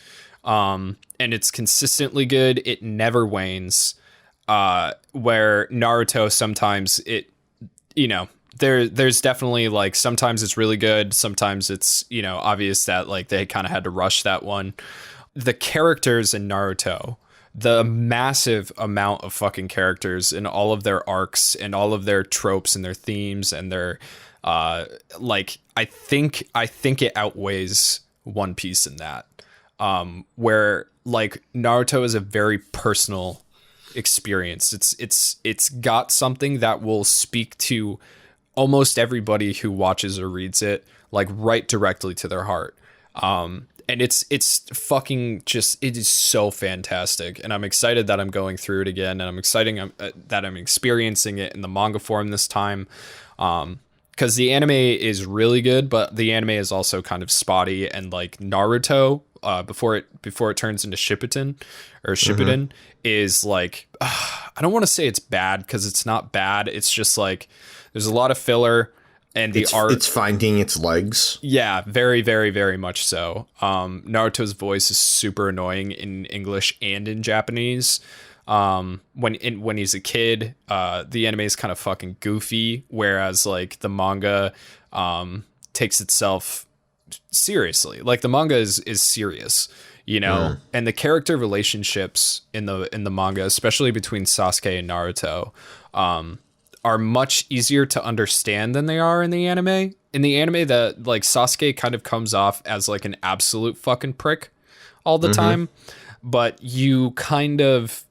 And it's consistently good. It never wanes. Where Naruto, sometimes there's definitely like, sometimes it's really good. Sometimes it's, obvious that like they kind of had to rush that one. The characters in Naruto, the massive amount of fucking characters in all of their arcs and all of their tropes and their themes and their, like I think it outweighs One Piece in that, where like Naruto is a very personal experience. It's got something that will speak to almost everybody who watches or reads it, like right directly to their heart. And it's fucking just, it is so fantastic. And I'm excited that I'm going through it again. And I'm excited that I'm experiencing it in the manga form this time. Because the anime is really good, but the anime is also kind of spotty, and like Naruto, before it turns into Shippuden is like, I don't want to say it's bad, because it's not bad. It's just like there's a lot of filler, and it's finding its legs. Yeah, very, very, very much so. Naruto's voice is super annoying in English and in Japanese. When he's a kid, the anime is kind of fucking goofy, whereas like the manga takes itself seriously. Like the manga is serious, and the character relationships in the manga, especially between Sasuke and Naruto, are much easier to understand than they are in the anime. In the anime, that like Sasuke kind of comes off as like an absolute fucking prick all the time, but you kind of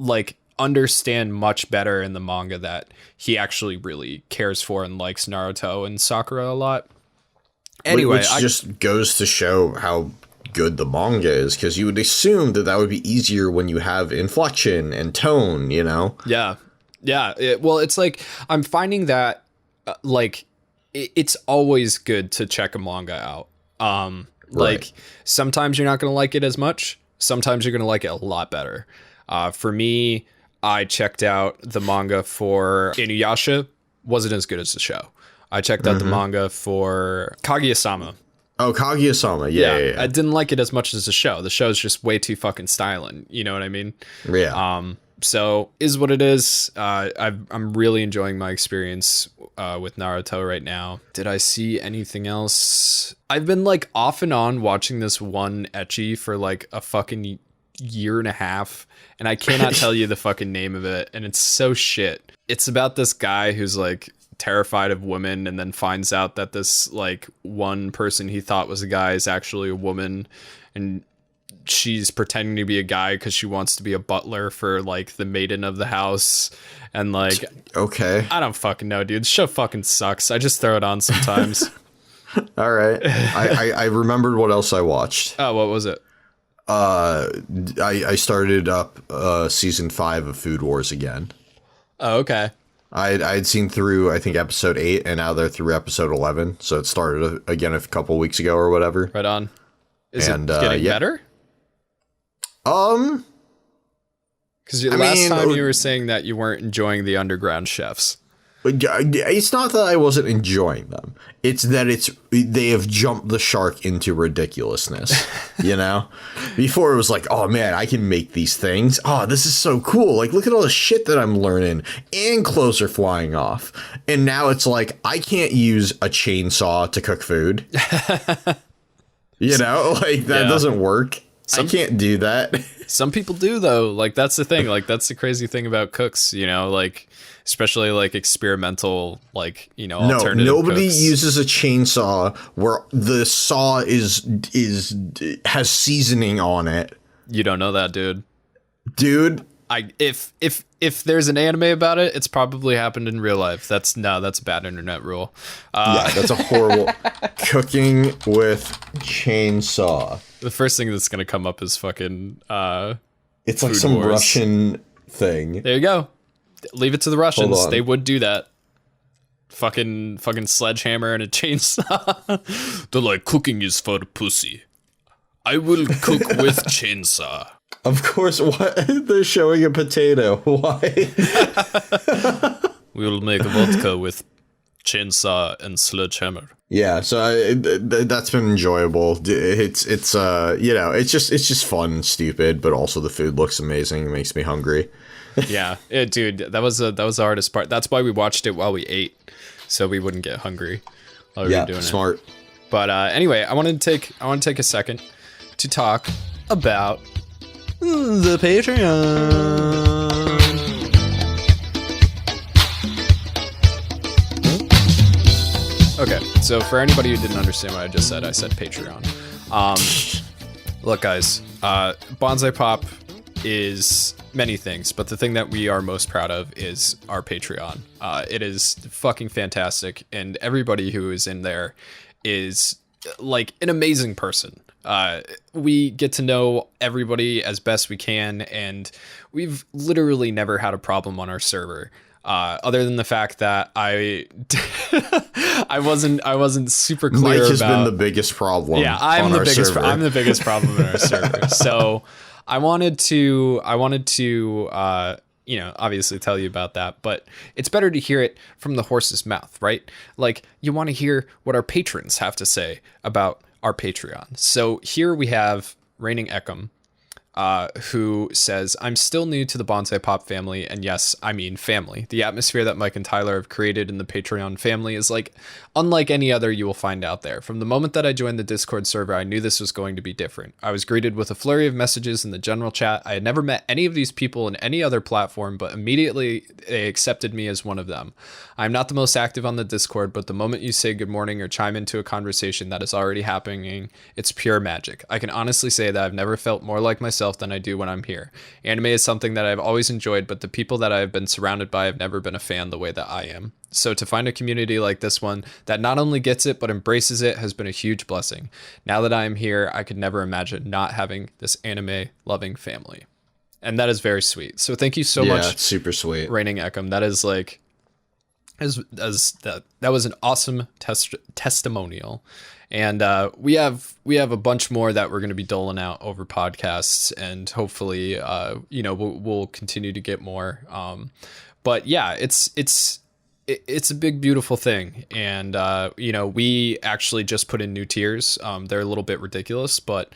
like understand much better in the manga that he actually really cares for and likes Naruto and Sakura a lot. Anyway, which just goes to show how good the manga is, because you would assume that would be easier when you have inflection and tone, Yeah. Well, it's like I'm finding that like it's always good to check a manga out. Like, sometimes you're not going to like it as much. Sometimes you're going to like it a lot better. For me, I checked out the manga for Inuyasha. Wasn't as good as the show. I checked out the manga for Kaguya-sama. Oh, Kaguya-sama. Yeah. I didn't like it as much as the show. The show's just way too fucking styling. You know what I mean? Yeah. So is what it is. I'm really enjoying my experience with Naruto right now. Did I see anything else? I've been like off and on watching this one ecchi for like a fucking year and a half, and I cannot tell you the fucking name of it, and it's so shit. It's about this guy who's like terrified of women and then finds out that this like one person he thought was a guy is actually a woman, and she's pretending to be a guy because she wants to be a butler for like the maiden of the house. And like, okay, I don't fucking know, dude. The show fucking sucks. I just throw it on sometimes. All right. I remembered what else I watched. Oh, what was it? I started up season 5 of Food Wars again. Oh, okay. I'd seen through, I think, episode 8, and now they're through episode 11. So it started again a couple weeks ago or whatever. Right on. Is it getting better? Because last time you were saying that you weren't enjoying the underground chefs. It's not that I wasn't enjoying them. It's that they have jumped the shark into ridiculousness, you know? Before it was like, oh man, I can make these things. Oh, this is so cool. Like, look at all the shit that I'm learning, and clothes are flying off. And now it's like, I can't use a chainsaw to cook food. You know, like that doesn't work. I can't do that. Some people do though. Like, that's the thing. Like, that's the crazy thing about cooks, you know, like, especially like experimental, like, you know, alternative nobody cooks. uses a chainsaw where the saw has seasoning on it. You don't know that, dude. If there's an anime about it, it's probably happened in real life. That's a bad internet rule. Yeah, that's a horrible cooking with chainsaw. The first thing that's gonna come up is fucking it's like some Wars. Russian thing. There you go. Leave it to the Russians. They would do that. Fucking sledgehammer and a chainsaw. They're like, cooking is for pussy. I will cook with chainsaw. Of course, why they're showing a potato? Why? We will make vodka with chainsaw and sledgehammer. Yeah, so that's been enjoyable. It's you know, it's just fun and stupid, but also the food looks amazing. It makes me hungry. Yeah, dude, that was the hardest part. That's why we watched it while we ate, so we wouldn't get hungry while we were doing smart. it. But anyway, I want to take a second to talk about the Patreon. Okay, so for anybody who didn't understand what I just said, I said Patreon. Look, guys, Bonsai Pop is many things, but the thing that we are most proud of is our Patreon. It is fucking fantastic, and everybody who is in there is like an amazing person. We get to know everybody as best we can, and we've literally never had a problem on our server. Other than the fact that I wasn't super clear Mike has about, been the biggest problem. Yeah, I'm the biggest problem in our server. So I wanted to you know, obviously tell you about that, but it's better to hear it from the horse's mouth, right? Like, you want to hear what our patrons have to say about our Patreon. So here we have Reigning Eckham, who says, I'm still new to the Bonsai Pop family, and yes, I mean family. The atmosphere that Mike and Tyler have created in the Patreon family is like unlike any other you will find out there. From the moment that I joined the Discord server, I knew this was going to be different. I was greeted with a flurry of messages in the general chat. I had never met any of these people in any other platform, but immediately they accepted me as one of them. I'm not the most active on the Discord, but the moment you say good morning or chime into a conversation that is already happening, it's pure magic. I can honestly say that I've never felt more like myself than I do when I'm here. Anime is something that I've always enjoyed, but the people that I've been surrounded by have never been a fan the way that I am. So to find a community like this one that not only gets it, but embraces it has been a huge blessing. Now that I am here, I could never imagine not having this anime-loving family. And that is very sweet. So thank you so much. Yeah, super sweet. Reigning Eckham. That is like as that was an awesome testimonial. And we have a bunch more that we're going to be doling out over podcasts, and hopefully we'll continue to get more. But yeah, it's a big, beautiful thing. And we actually just put in new tiers. They're a little bit ridiculous, but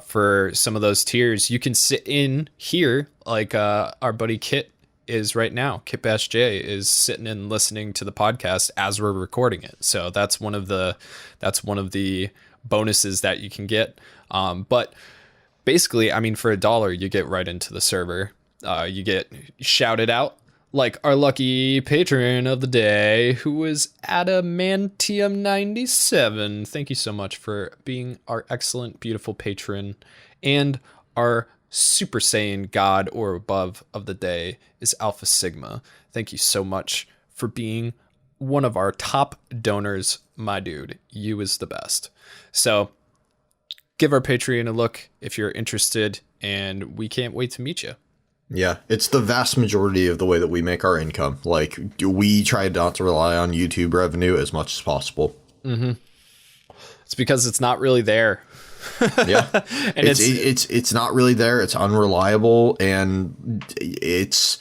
for some of those tiers, you can sit in here like our buddy Kit is right now. Kit Bash J is sitting and listening to the podcast as we're recording it. So that's one of the bonuses that you can get. But basically, I mean, for $1, you get right into the server. You get shouted out like our lucky patron of the day, who is Adamantium97. Thank you so much for being our excellent, beautiful patron. And our Super Saiyan God or above of the day is Alpha Sigma. Thank you so much for being one of our top donors, my dude. You is the best. So give our Patreon a look if you're interested, and we can't wait to meet you. Yeah, it's the vast majority of the way that we make our income. Like, we try not to rely on YouTube revenue as much as possible. Mm-hmm. It's because it's not really there. Yeah, and it's not really there. It's unreliable, and it's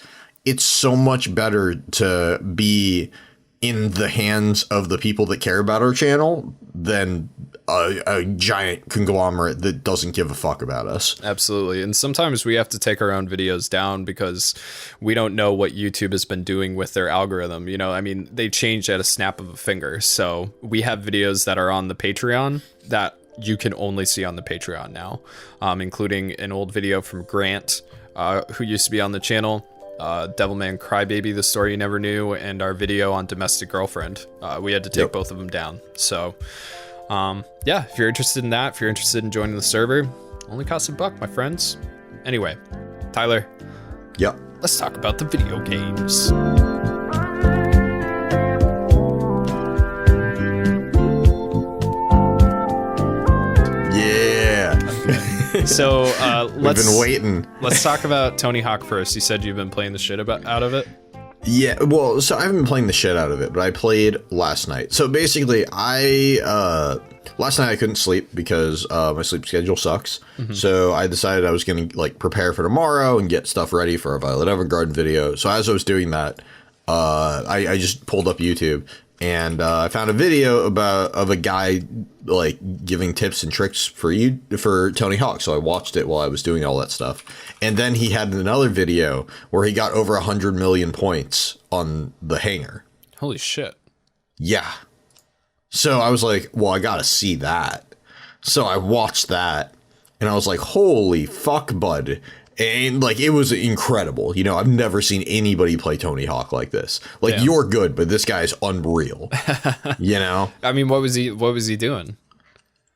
so much better to be in the hands of the people that care about our channel than a giant conglomerate that doesn't give a fuck about us. Absolutely. And sometimes we have to take our own videos down because we don't know what YouTube has been doing with their algorithm. I mean, they change at a snap of a finger. So we have videos that are on the Patreon that you can only see on the Patreon now, including an old video from Grant, who used to be on the channel, Devilman Crybaby, The Story You Never Knew, and our video on Domestic Girlfriend. We had to take both of them down. So if you're interested in that, if you're interested in joining the server, only costs $1, my friends. Anyway, Tyler. Yep. Let's talk about the video games. So we've been waiting. Let's talk about Tony Hawk first. You said you've been playing the shit out of it. Yeah, well, so I haven't been playing the shit out of it, but I played last night. So basically, last night I couldn't sleep because my sleep schedule sucks. Mm-hmm. So I decided I was going to prepare for tomorrow and get stuff ready for a Violet Evergarden video. So as I was doing that, I just pulled up YouTube. And I found a video of a guy giving tips and tricks for Tony Hawk. So I watched it while I was doing all that stuff. And then he had another video where he got over 100 million points on the hangar. Holy shit. Yeah. So I was like, well, I got to see that. So I watched that and I was like, holy fuck, bud. And it was incredible. I've never seen anybody play Tony Hawk like this. Damn. You're good, but this guy's unreal. I mean, what was he doing?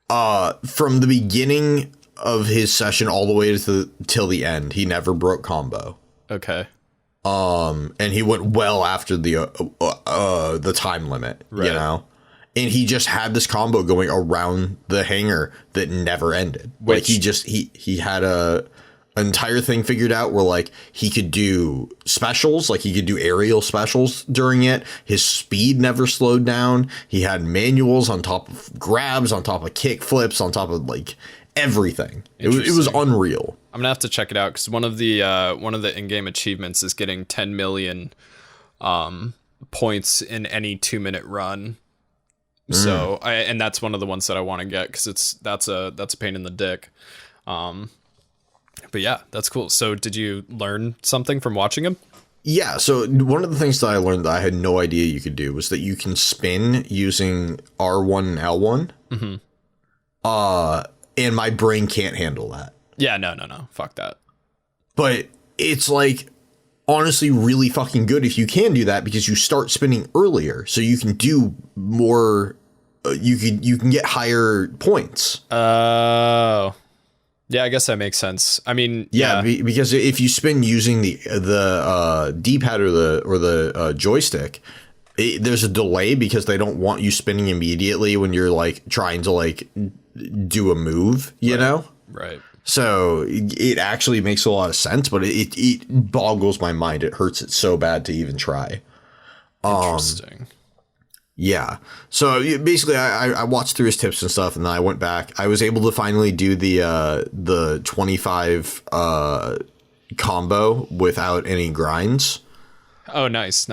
From the beginning of his session all the way till the end, he never broke combo. Okay. And he went well after the time limit, right. And he just had this combo going around the hangar that never ended. He had an entire thing figured out where he could do specials, he could do aerial specials during it. His speed never slowed down. He had manuals on top of grabs, on top of kick flips, on top of everything. It was unreal. I'm gonna have to check it out because one of the in-game achievements is getting 10 million points in any 2-minute run. So and that's one of the ones that I want to get because that's a pain in the dick. But yeah, that's cool. So did you learn something from watching him? Yeah. So one of the things that I learned that I had no idea you could do was that you can spin using R1 and L1. Mm-hmm. And my brain can't handle that. Yeah, no. Fuck that. But it's honestly really fucking good if you can do that because you start spinning earlier. So you can do more. You can get higher points. Oh. Yeah, I guess that makes sense. I mean, yeah, because if you spin using the D-pad or the joystick, there's a delay because they don't want you spinning immediately when you're trying to do a move, you know? Right. So it actually makes a lot of sense, but it boggles my mind. It hurts it so bad to even try. Interesting. Yeah. So basically, I watched through his tips and stuff, and then I went back. I was able to finally do the 25 combo without any grinds. Oh, nice.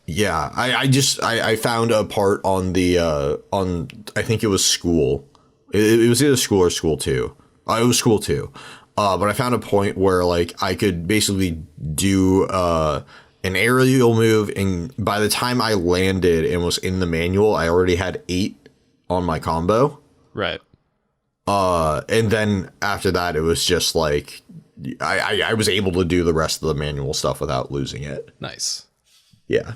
Yeah. I found a part on the on I think it was school. It was either school or school 2. It was school 2. But I found a point where like I could basically do an aerial move, and by the time I landed and was in the manual, I already had 8 on my combo. Right. And then after that, it was just like I was able to do the rest of the manual stuff without losing it. Nice. Yeah.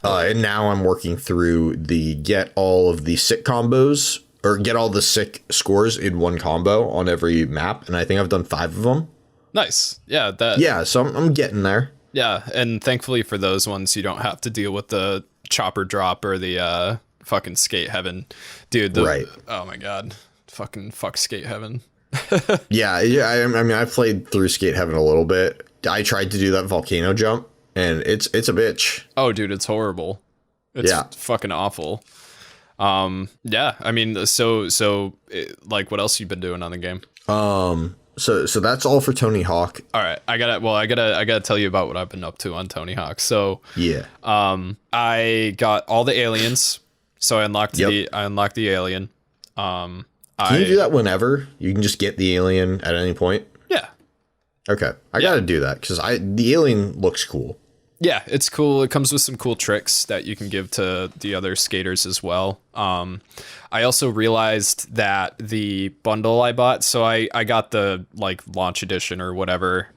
And now I'm working through the get all of the sick combos, or get all the sick scores in one combo on every map, and I think I've done 5 of them. Nice. Yeah. So I'm getting there. Yeah, and thankfully for those ones, you don't have to deal with the chopper drop or the fucking skate heaven, dude. Right. Oh my god, fuck skate heaven. Yeah. I mean, I played through skate heaven a little bit. I tried to do that volcano jump, and it's a bitch. Oh, dude, it's horrible. It's fucking awful. Yeah. I mean, so like, what else you been doing on the game? So that's all for Tony Hawk. All right, I gotta tell you about what I've been up to on Tony Hawk. So yeah, I got all the aliens. So I unlocked the alien. Can you do that whenever? You can just get the alien at any point. Yeah. Okay, I gotta do that because the alien looks cool. Yeah, it's cool. It comes with some cool tricks that you can give to the other skaters as well. I also realized that the bundle I bought, so I got the like launch edition or whatever.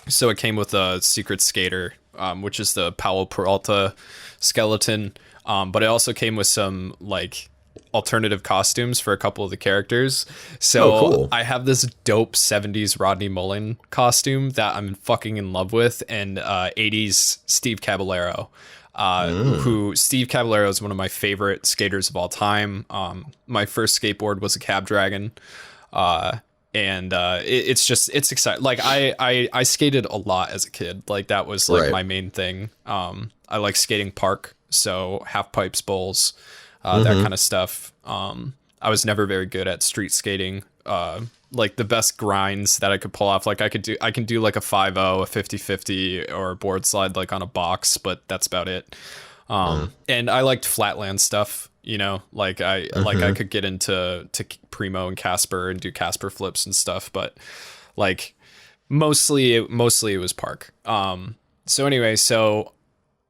So it came with a secret skater, which is the Powell Peralta skeleton. But it also came with some like alternative costumes for a couple of the characters. So cool. I have this dope 70s Rodney Mullen costume that I'm fucking in love with, and 80s Steve Caballero. Who Steve Caballero is one of my favorite skaters of all time. My first skateboard was a Cab Dragon. It's exciting. Like I skated a lot as a kid. Like that was like my main thing. I like skating park. So half pipes, bowls, that kind of stuff. I was never very good at street skating. Like the best grinds that I could pull off, like I can do like a 5-0, a 50-50 or a board slide like on a box, but that's about it. And I liked flatland stuff, you know, like I could get into Primo and Casper and do Casper flips and stuff, but like mostly it was park. So anyway, so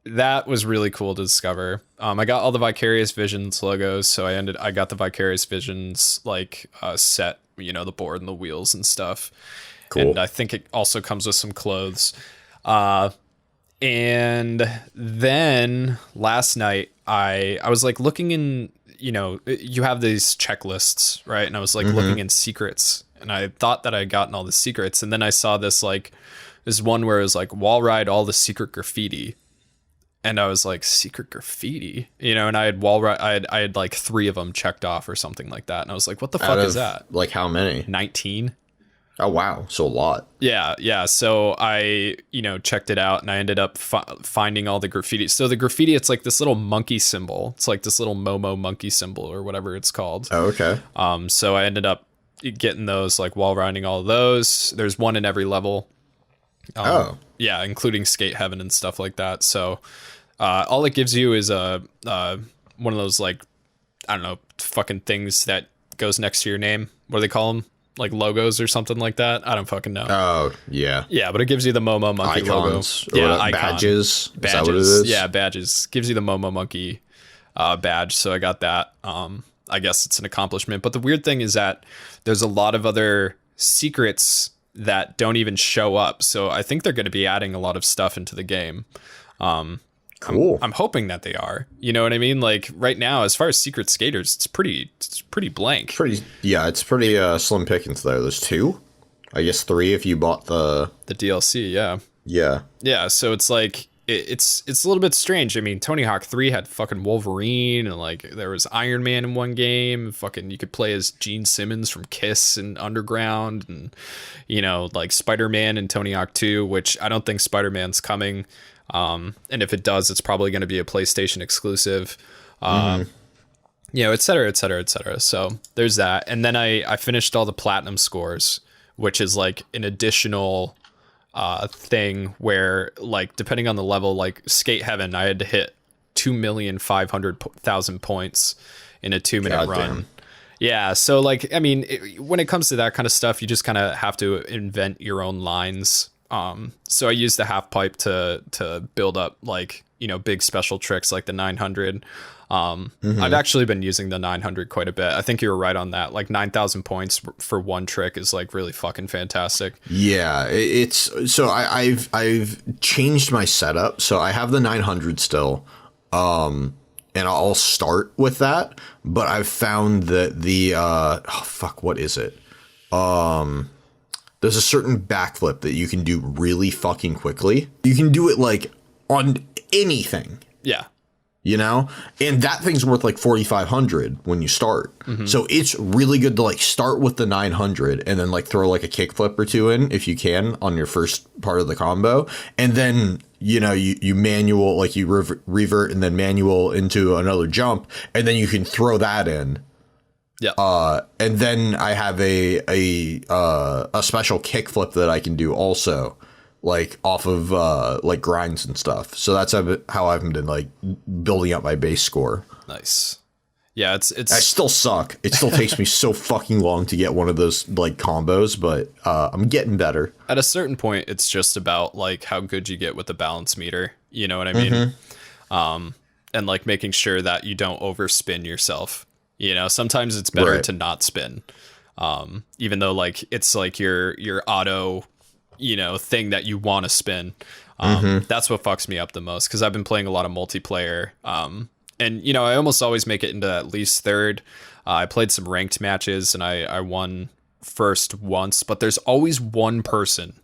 that was really cool to discover. I got all the Vicarious Visions logos, so I got the Vicarious Visions like set, you know, the board and the wheels and stuff. Cool. And I think it also comes with some clothes. And then last night I was like looking in, you know, you have these checklists, right? And I was like looking in secrets, and I thought that I had gotten all the secrets, and then I saw this one where it was like wall ride all the secret graffiti. And I was like, secret graffiti, you know, and I had I had like 3 of them checked off or something like that. And I was like, what the fuck is that? Like how many? 19. Oh, wow. So a lot. Yeah. So I, you know, checked it out, and I ended up finding all the graffiti. So the graffiti, it's like this little monkey symbol. It's like this little Momo monkey symbol or whatever it's called. Oh, okay. So I ended up getting those, like wall riding all of those. There's one in every level. Yeah, including Skate Heaven and stuff like that. So all it gives you is one of those, like, I don't know, fucking things that goes next to your name. What do they call them? Like logos or something like that. I don't fucking know. Oh, yeah. Yeah, but it gives you the Momo Monkey icons, logo. Yeah, icon. Badges. Is that what it is? Yeah, badges. Gives you the Momo Monkey badge. So I got that. I guess it's an accomplishment. But the weird thing is that there's a lot of other secrets that don't even show up. So I think they're going to be adding a lot of stuff into the game. Cool. I'm hoping that they are. You know what I mean? Like right now, as far as secret skaters, it's pretty blank. It's pretty slim pickings there. There's 2, I guess 3 if you bought the DLC. Yeah. Yeah. Yeah. So it's like it's a little bit strange. I mean, Tony Hawk 3 had fucking Wolverine, and like there was Iron Man in one game. Fucking you could play as Gene Simmons from Kiss and Underground, and you know, like Spider-Man and Tony Hawk 2, which I don't think Spider-Man's coming. And if it does, it's probably going to be a PlayStation exclusive. You know, et cetera, et cetera, et cetera. So there's that. And then I finished all the platinum scores, which is like an additional thing where, like, depending on the level, like Skate Heaven, I had to hit 2,500,000 points in a 2-minute run. Damn. Yeah. So like, I mean, when it comes to that kind of stuff, you just kind of have to invent your own lines. So I used the half pipe to build up, like, you know, big special tricks like the 900. I've actually been using the 900 quite a bit. I think you were right on that. Like 9,000 points for one trick is like really fucking fantastic. Yeah, it's so I've changed my setup. So I have the 900 still, and I'll start with that. But I've found that the what is it? There's a certain backflip that you can do really fucking quickly. You can do it like on anything. Yeah. You know, and that thing's worth like 4,500 when you start. So it's really good to like start with the 900 and then like throw like a kickflip or two in if you can on your first part of the combo. And then, you know, you manual, like you revert and then manual into another jump, and then you can throw that in. Yeah. And then I have a special kickflip that I can do also, like off of like grinds and stuff. So that's how I've been like building up my base score. Nice. Yeah, it's I still suck. It still takes me so fucking long to get one of those like combos, but I'm getting better. At a certain point, it's just about like how good you get with the balance meter. You know what I mean? And like making sure that you don't overspin yourself. You know, sometimes it's better to not spin. Even though like it's like your auto, you know, thing that you want to spin. That's what fucks me up the most, because I've been playing a lot of multiplayer. And, you know, I almost always make it into at least third. I played some ranked matches and I won first once, but there's always one person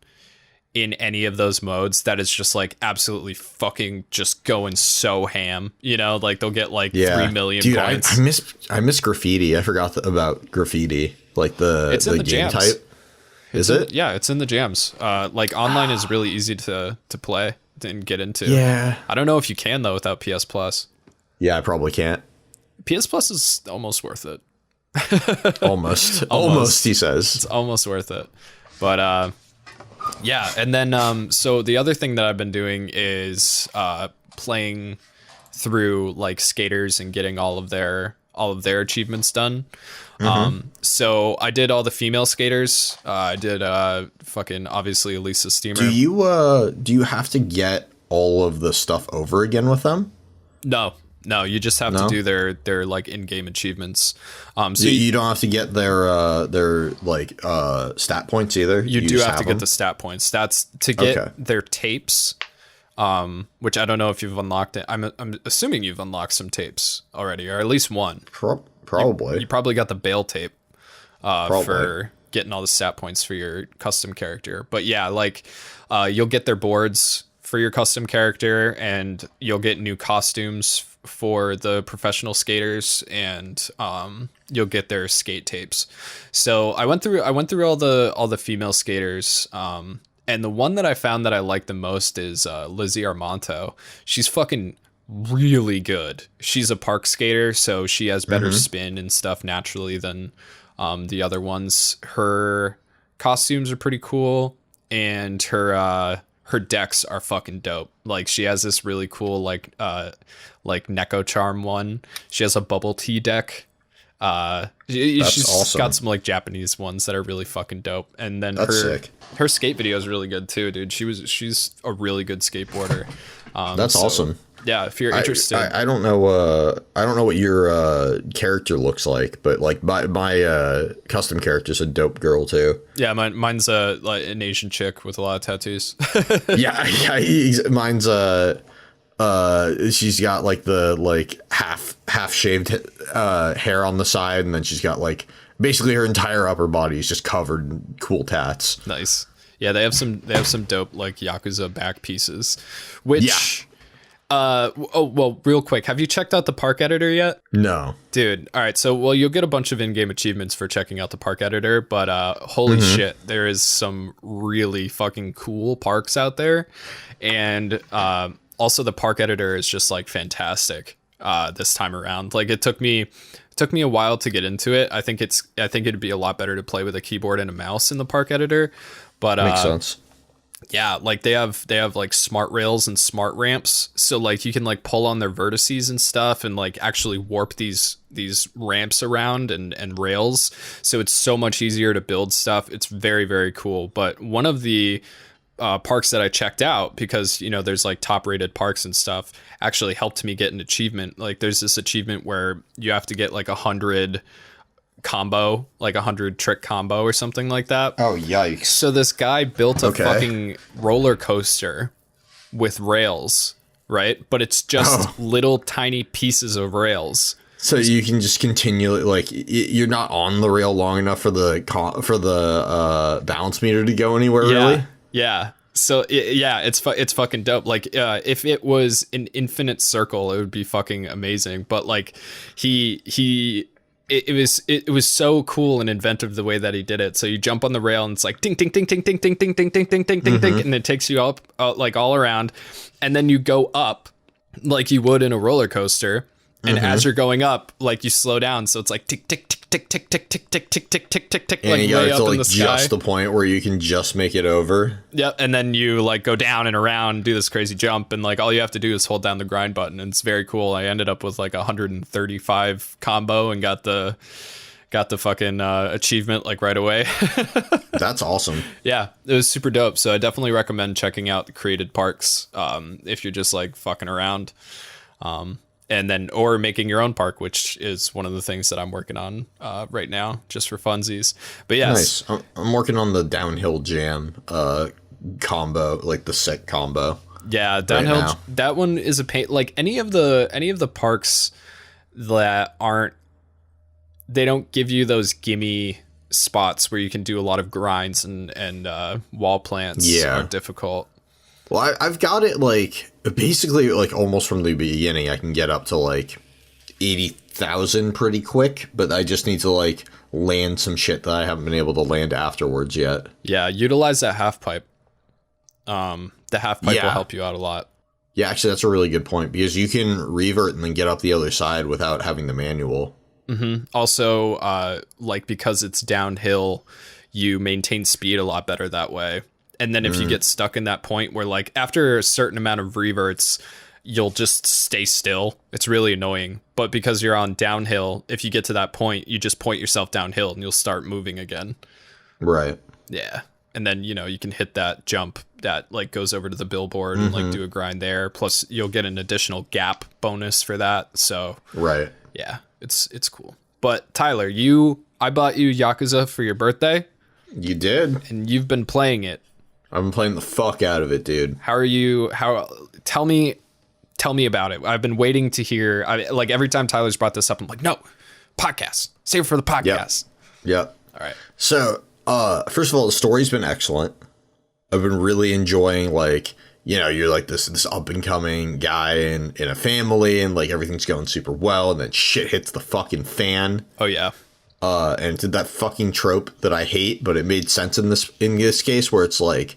in any of those modes that is just like absolutely fucking just going so ham. You know, like they'll get like 3 million points. I miss graffiti. I forgot about graffiti. Like the game jams. type. Is it? Yeah, it's in the jams. Like online is really easy to play and get into. Yeah. I don't know if you can though without PS Plus. Yeah, I probably can't. PS Plus is almost worth it. Almost, he says. It's almost worth it. But yeah, and then so the other thing that I've been doing is playing through like skaters and getting all of their achievements done. So I did all the female skaters. I did fucking obviously Elisa Steamer. Do you have to get all of the stuff over again with them? No, you just have to do their like in-game achievements. So you don't have to get their like stat points either. You do have to get the stat points. That's to get their tapes. Which I don't know if you've unlocked it. I'm assuming you've unlocked some tapes already, or at least one. Probably. You probably got the bail tape for getting all the stat points for your custom character. But yeah, like you'll get their boards for your custom character, and you'll get new costumes for the professional skaters, and you'll get their skate tapes. So I went through all the female skaters. And the one that I found that I like the most is Lizzie Armanto. She's fucking really good. She's a park skater, so she has better spin and stuff naturally than the other ones. Her costumes are pretty cool, and her decks are fucking dope. Like she has this really cool like Neko Charm one. She has a bubble tea deck. She's awesome. Got some like Japanese ones that are really fucking dope, and then her skate video is really good too, dude. She's a really good skateboarder. That's awesome. Yeah, if you're interested. I don't know what your character looks like, but like my custom character's a dope girl too. Yeah, mine's like an Asian chick with a lot of tattoos. yeah, mine's she's got like the like half shaved hair on the side, and then she's got like basically her entire upper body is just covered in cool tats. Nice. Yeah, they have some dope like Yakuza back pieces, which well, real quick, have you checked out the park editor yet? No. Dude, all right, so well, you'll get a bunch of in-game achievements for checking out the park editor, but holy shit, there is some really fucking cool parks out there, and also the park editor is just like fantastic this time around. Like it took me a while to get into it. I think it'd be a lot better to play with a keyboard and a mouse in the park editor, but makes sense. Yeah, like they have like smart rails and smart ramps, so like you can like pull on their vertices and stuff and like actually warp these ramps around and rails, so it's so much easier to build stuff. It's very, very cool. But one of the parks that I checked out, because you know there's like top rated parks and stuff, actually helped me get an achievement. Like there's this achievement where you have to get like 100 combo, like 100 trick combo or something like that. Oh, yikes. So this guy built a fucking roller coaster with rails, right? But it's just little tiny pieces of rails. So you can just continually, like, you're not on the rail long enough for the balance meter to go anywhere, really? Yeah. So it's fucking dope. Like if it was an infinite circle, it would be fucking amazing. But like it was so cool and inventive the way that he did it. So you jump on the rail and it's like ding ding ding ding ding ding ding ding ding ding ding ding ding, and it takes you up like all around, and then you go up like you would in a roller coaster. And as you're going up, like you slow down, so it's like tick tick tick tick tick tick tick tick tick tick tick tick tick, like way up in the sky. Just the point where you can just make it over. Yep, and then you like go down and around, do this crazy jump, and like all you have to do is hold down the grind button, and it's very cool. I ended up with like 135 combo and got the fucking achievement like right away. That's awesome. Yeah, it was super dope. So I definitely recommend checking out the created parks if you're just like fucking around. And then, or making your own park, which is one of the things that I'm working on right now, just for funsies. But yes, nice. I'm working on the downhill jam combo, like the set combo. Yeah, downhill. Right, that one is a pain. Like any of the parks that they don't give you those gimme spots where you can do a lot of grinds and wall plants are difficult. Well, I've got it like basically like almost from the beginning. I can get up to like 80,000 pretty quick, but I just need to like land some shit that I haven't been able to land afterwards yet. Yeah, utilize that half pipe. The half pipe will help you out a lot. Yeah, actually, that's a really good point, because you can revert and then get up the other side without having the manual. Also, like because it's downhill, you maintain speed a lot better that way. And then if you get stuck in that point where like after a certain amount of reverts, you'll just stay still. It's really annoying. But because you're on downhill, if you get to that point, you just point yourself downhill and you'll start moving again. Right. Yeah. And then, you know, you can hit that jump that like goes over to the billboard and like do a grind there. Plus you'll get an additional gap bonus for that. So right. Yeah, it's cool. But Tyler, I bought you Yakuza for your birthday. You did. And you've been playing it. I've been playing the fuck out of it, dude. How are you? Tell me about it. I've been waiting to hear. Like every time Tyler's brought this up, I'm like, no, podcast. Save it for the podcast. Yep. All right. So, first of all, the story's been excellent. I've been really enjoying, like, you know, you're like this up and coming guy in a family, and like everything's going super well, and then shit hits the fucking fan. Oh yeah. And it did that fucking trope that I hate, but it made sense in this case, where it's like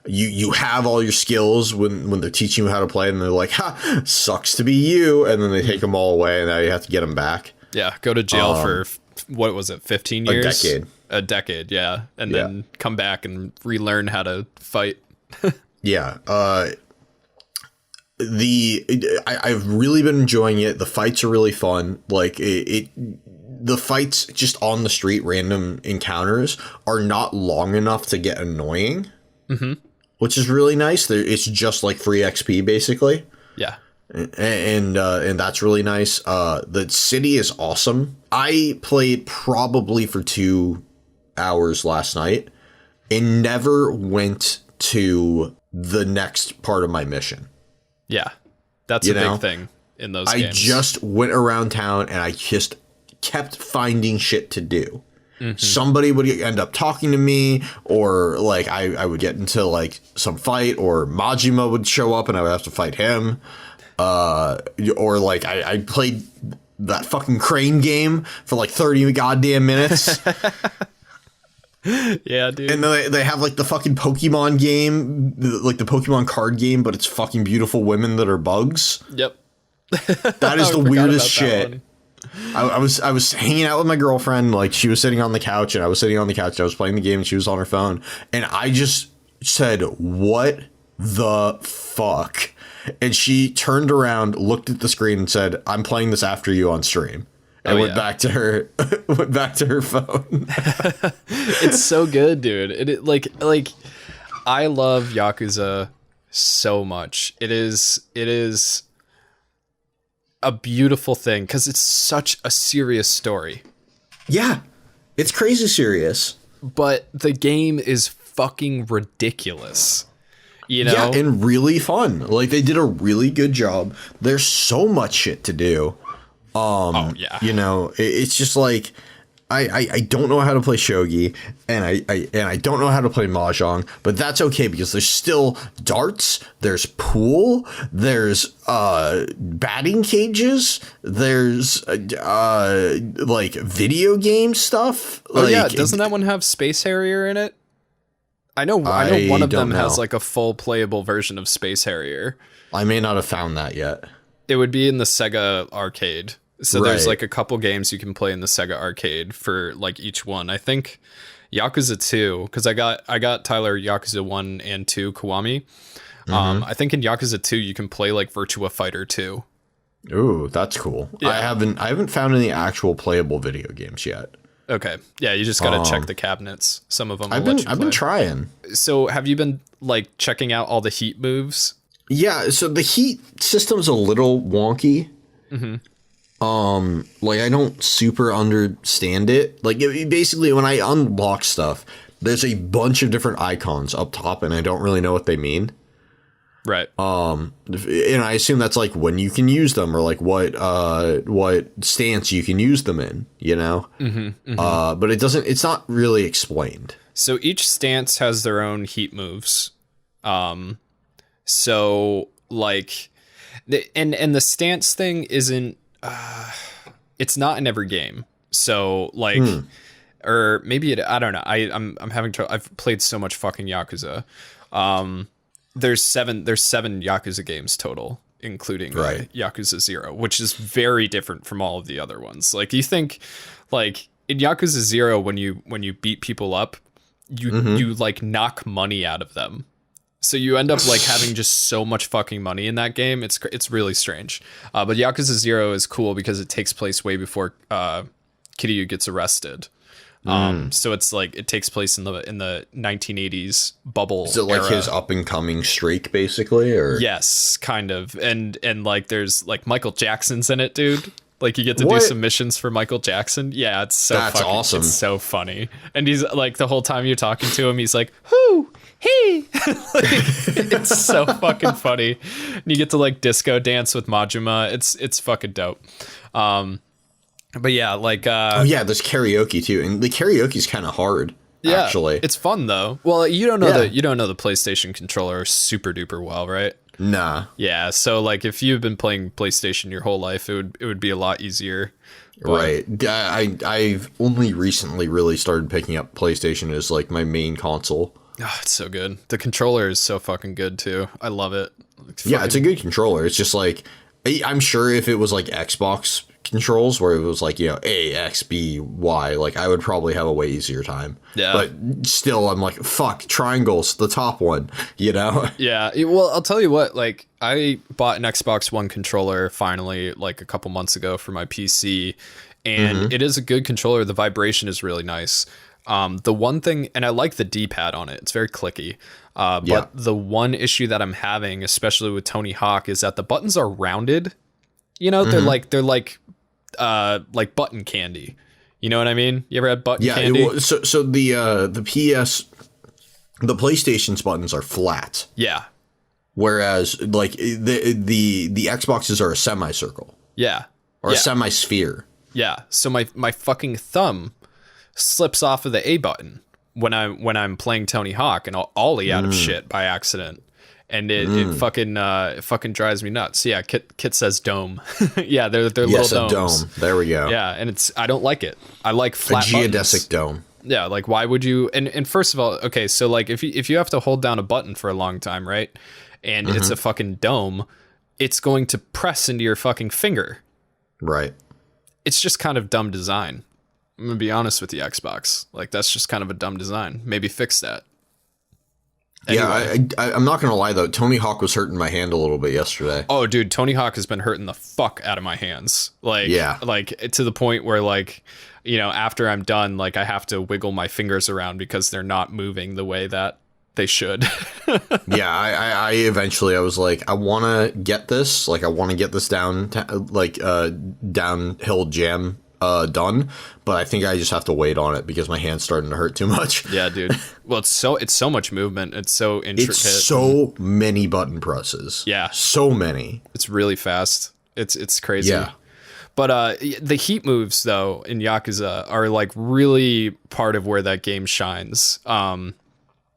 you have all your skills when they're teaching you how to play, and they're like, ha, sucks to be you, and then they take them all away, and now you have to get them back. Yeah, go to jail for what was it, 15 years? A decade, yeah, and then come back and relearn how to fight. Yeah. I've really been enjoying it. The fights are really fun. Like the fights just on the street, random encounters, are not long enough to get annoying, which is really nice. It's just like free XP basically. Yeah. And that's really nice. The city is awesome. I played probably for 2 hours last night and never went to the next part of my mission. Yeah. That's a big thing in those games. I just went around town and I just kept finding shit to do. somebody would end up talking to me, or like I would get into like some fight, or Majima would show up and I would have to fight him. Or like I played that fucking crane game for like 30 goddamn minutes. Yeah, dude. And then they have like the fucking Pokemon game, like the Pokemon card game, but it's fucking beautiful women that are bugs. Yep. That is the weirdest shit. I was hanging out with my girlfriend, like she was sitting on the couch and I was sitting on the couch and I was playing the game and she was on her phone, and I just said, "What the fuck?" And she turned around, looked at the screen and said, "I'm playing this after you on stream." And went back to her phone. It's so good, dude. It like I love Yakuza so much. It is a beautiful thing because it's such a serious story. Yeah, it's crazy serious. But the game is fucking ridiculous. You know? Yeah, and really fun. Like, they did a really good job. There's so much shit to do. You know, it's just like I don't know how to play shogi, and I don't know how to play mahjong, but that's okay because there's still darts, there's pool, there's batting cages, there's like video game stuff. Oh, yeah, doesn't that one have Space Harrier in it? I know one of them has like a full playable version of Space Harrier. I may not have found that yet. It would be in the Sega arcade. So there's like a couple games you can play in the Sega arcade for like each one. I think Yakuza 2, because I got Tyler Yakuza 1 and 2 Kiwami. I think in Yakuza 2 you can play like Virtua Fighter 2. Ooh, that's cool. Yeah. I haven't found any actual playable video games yet. Okay. Yeah, you just got to check the cabinets. Some of them I've been trying. So have you been like checking out all the heat moves? Yeah, so the heat system's a little wonky. Like I don't super understand it. Like basically when I unlock stuff, there's a bunch of different icons up top and I don't really know what they mean. Right. And I assume that's like when you can use them or like what stance you can use them in, you know? But it's not really explained. So each stance has their own heat moves. So like and the stance thing isn't it's not in every game. So like or maybe I don't know. I'm having trouble. I've played so much fucking Yakuza. There's seven Yakuza games total, including Yakuza 0, which is very different from all of the other ones. Like you think like in Yakuza 0 when you beat people up, you like knock money out of them. So you end up like having just so much fucking money in that game. It's really strange. But Yakuza 0 is cool because it takes place way before Kiryu gets arrested. So it's like it takes place in the 1980s bubble. Is it like era. His up and coming streak basically, or? Yes, kind of. And like there's like Michael Jackson's in it, dude. Like you get to do some missions for Michael Jackson. Yeah, it's so That's fucking awesome. It's so funny. And he's like the whole time you're talking to him, he's like, "Whoo, he." Like, it's so fucking funny. And you get to like disco dance with Majima. It's fucking dope. But yeah, like oh yeah, there's karaoke too, and the karaoke's kind of hard. Yeah, actually, it's fun though. Well, you don't know the PlayStation controller super duper well, right? Nah. Yeah, so like if you've been playing PlayStation your whole life, it would be a lot easier. Right. I've only recently really started picking up PlayStation as like my main console. Oh, it's so good. The controller is so fucking good too. I love it. It's a good controller. It's just like I'm sure if it was like Xbox controls where it was like, you know, A, X, B, Y, like I would probably have a way easier time. Yeah. But still, I'm like, fuck, triangles, the top one, you know? Yeah. Well, I'll tell you what, like I bought an Xbox One controller finally like a couple months ago for my PC, and it is a good controller. The vibration is really nice. The one thing, and I like the D-pad on it, it's very clicky. But the one issue that I'm having, especially with Tony Hawk, is that the buttons are rounded. You know, they're like button candy. You know what I mean? You ever had button candy? Yeah. So the PlayStation's buttons are flat. Yeah. Whereas like the Xboxes are a semicircle. Yeah. Or a semisphere. Yeah. So my fucking thumb slips off of the A button when I'm playing Tony Hawk, and I'll ollie out of shit by accident. And it fucking drives me nuts. Yeah, Kit says dome. Yeah, they're yes, little a domes. dome. There we go. Yeah, and I don't like it. I like flat a geodesic buttons. dome. Yeah, like why would you? And first of all, okay, so like if you have to hold down a button for a long time, right? And it's a fucking dome, it's going to press into your fucking finger. Right. It's just kind of dumb design. I'm gonna be honest with you, Xbox. Like that's just kind of a dumb design. Maybe fix that. Anyway. Yeah, I'm not gonna lie though. Tony Hawk was hurting my hand a little bit yesterday. Oh, dude, Tony Hawk has been hurting the fuck out of my hands. Like, yeah, like to the point where like, you know, after I'm done, like I have to wiggle my fingers around because they're not moving the way that they should. Yeah, I eventually I was like, I want to get this. Like, I want to get this downhill jam done, but I think I just have to wait on it because my hand's starting to hurt too much. Yeah, dude. Well, it's so much movement. It's so intricate. It's so many button presses. Yeah, so many. It's really fast. It's crazy. Yeah. But the heat moves though in Yakuza are like really part of where that game shines.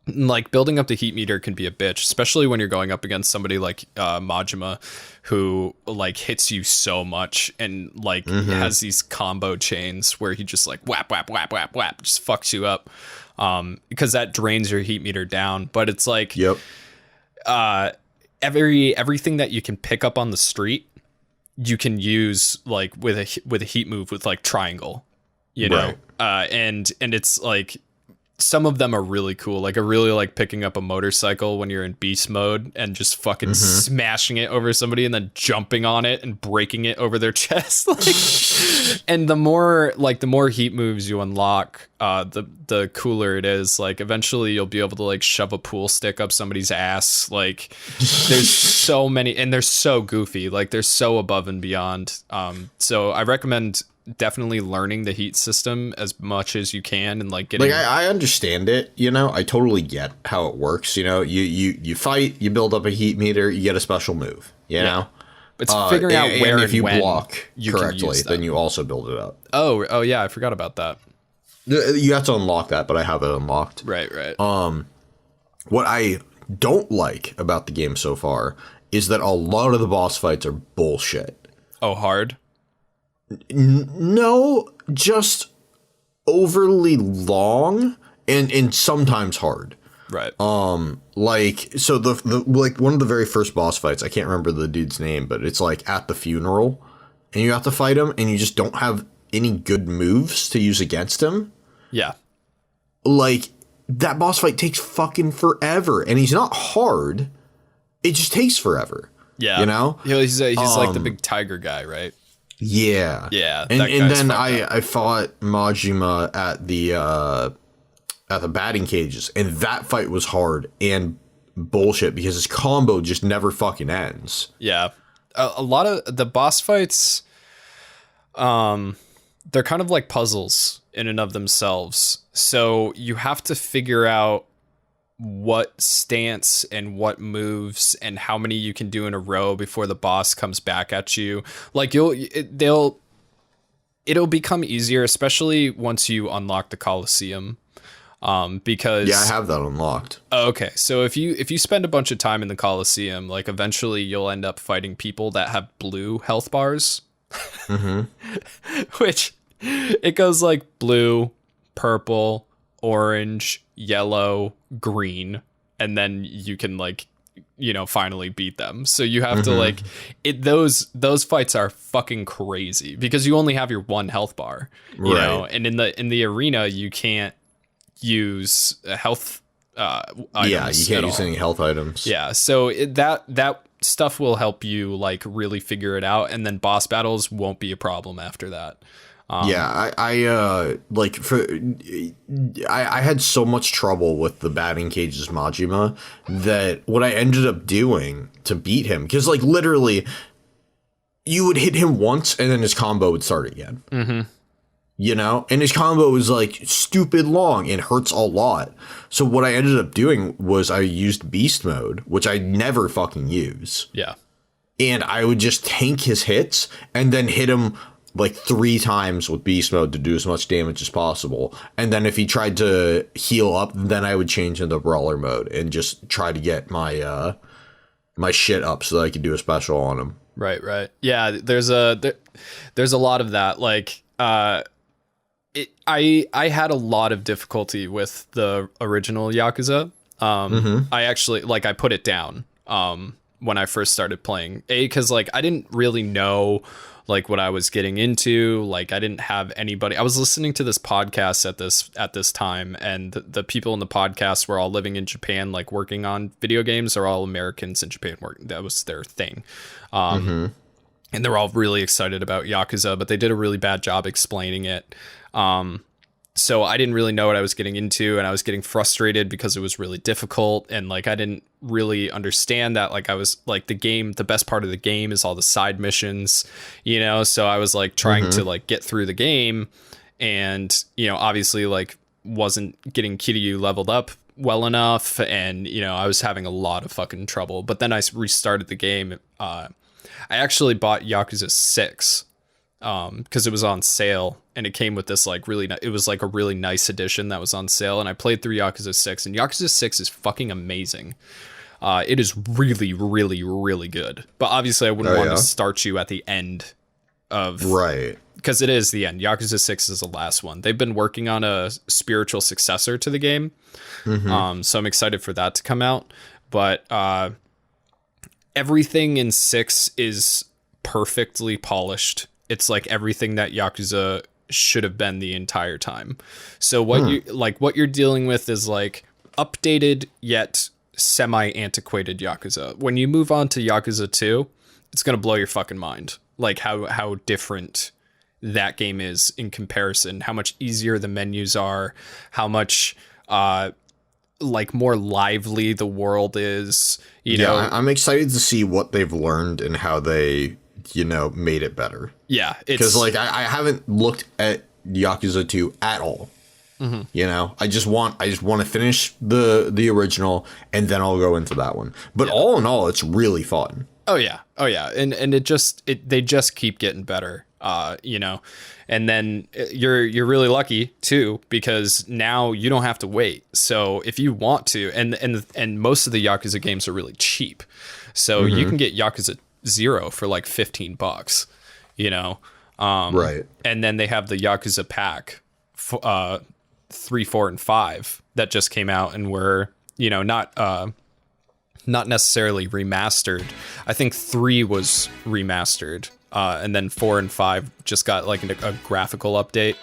Like building up the heat meter can be a bitch, especially when you're going up against somebody like Majima, who like hits you so much and like has these combo chains where he just like whap whap whap whap whap just fucks you up, because that drains your heat meter down. But it's like everything that you can pick up on the street, you can use like with a heat move with like triangle, you know, and it's like. Some of them are really cool. Like I really like picking up a motorcycle when you're in beast mode and just fucking smashing it over somebody and then jumping on it and breaking it over their chest. Like, and the more heat moves you unlock, the cooler it is. Like eventually you'll be able to like shove a pool stick up somebody's ass. Like there's so many, and they're so goofy. Like they're so above and beyond. So I recommend definitely learning the heat system as much as you can and like getting. Like I understand it, you know. I totally get how it works. You know, you fight, you build up a heat meter, you get a special move. You know, it's figuring out where and if you when block you correctly, then you also build it up. Oh yeah, I forgot about that. You have to unlock that, but I have it unlocked. Right. What I don't like about the game so far is that a lot of the boss fights are bullshit. Oh, hard. No, just overly long and sometimes hard. Right. Like so the like one of the very first boss fights, I can't remember the dude's name, but it's like at the funeral and you have to fight him and you just don't have any good moves to use against him. Yeah. Like that boss fight takes fucking forever and he's not hard. It just takes forever. Yeah. You know? He's like the big tiger guy, right? Yeah. Yeah. And then I fought Majima at the batting cages, and that fight was hard and bullshit because his combo just never fucking ends. Yeah. A lot of the boss fights, they're kind of like puzzles in and of themselves. So you have to figure out what stance and what moves and how many you can do in a row before the boss comes back at you. Like it'll become easier, especially once you unlock the Colosseum. Because I have that unlocked. Okay, so if you spend a bunch of time in the Colosseum, like eventually you'll end up fighting people that have blue health bars. Which it goes like blue, purple, orange, yellow, green, and then you can like, you know, finally beat them. So you have to like those fights are fucking crazy because you only have your one health bar, you know, and in the arena you can't use health items. Yeah, you can't use any health items. Yeah, so that stuff will help you like really figure it out, and then boss battles won't be a problem after that. I had so much trouble with the batting cages Majima that what I ended up doing to beat him, because like literally you would hit him once and then his combo would start again. You know, and his combo is like stupid long and hurts a lot. So what I ended up doing was I used beast mode, which I never fucking use. Yeah. And I would just tank his hits and then hit him like 3 times with beast mode to do as much damage as possible. And then if he tried to heal up, then I would change into brawler mode and just try to get my my shit up so that I could do a special on him. Right. Yeah, there's a lot of that. Like, I had a lot of difficulty with the original Yakuza. I actually, like, I put it down when I first started playing. Because, like, I didn't really know, like, what I was getting into. Like, I didn't have anybody. I was listening to this podcast at this time, and the people in the podcast were all living in Japan, like, working on video games. Are all Americans in Japan. That was their thing. And they're all really excited about Yakuza, but they did a really bad job explaining it. So I didn't really know what I was getting into, and I was getting frustrated because it was really difficult. And like, I didn't really understand that. Like, I was like, the best part of the game is all the side missions, you know? So I was like trying to like get through the game, and, you know, obviously like wasn't getting Kiryu leveled up well enough. And, you know, I was having a lot of fucking trouble, but then I restarted the game. I actually bought Yakuza 6 because it was on sale, and it came with this like it was like a really nice edition that was on sale, and I played through Yakuza 6, and Yakuza 6 is fucking amazing. It is really, really, really good. But obviously I wouldn't want to start you at the end of... Right. Because it is the end. Yakuza 6 is the last one. They've been working on a spiritual successor to the game. So I'm excited for that to come out. But everything in 6 is perfectly polished. It's like everything that Yakuza should have been the entire time. So what you're dealing with is like updated yet semi-antiquated Yakuza. When you move on to Yakuza 2, it's going to blow your fucking mind. Like how different that game is in comparison, how much easier the menus are, how much like more lively the world is, you know. I'm excited to see what they've learned and how they, you know, made it better. Yeah, because like I haven't looked at Yakuza 2 at all. You know, I just want to finish the original, and then I'll go into that one. But all in all, it's really fun. Oh yeah, and they just keep getting better. You know, and then you're really lucky too, because now you don't have to wait. So if you want to, and most of the Yakuza games are really cheap, so you can get Yakuza 0 for like $15, you know. Right. And then they have the Yakuza pack, 3, 4, and 5 that just came out and were, you know, not necessarily remastered. I think 3 was remastered, and then 4 and 5 just got like a graphical update.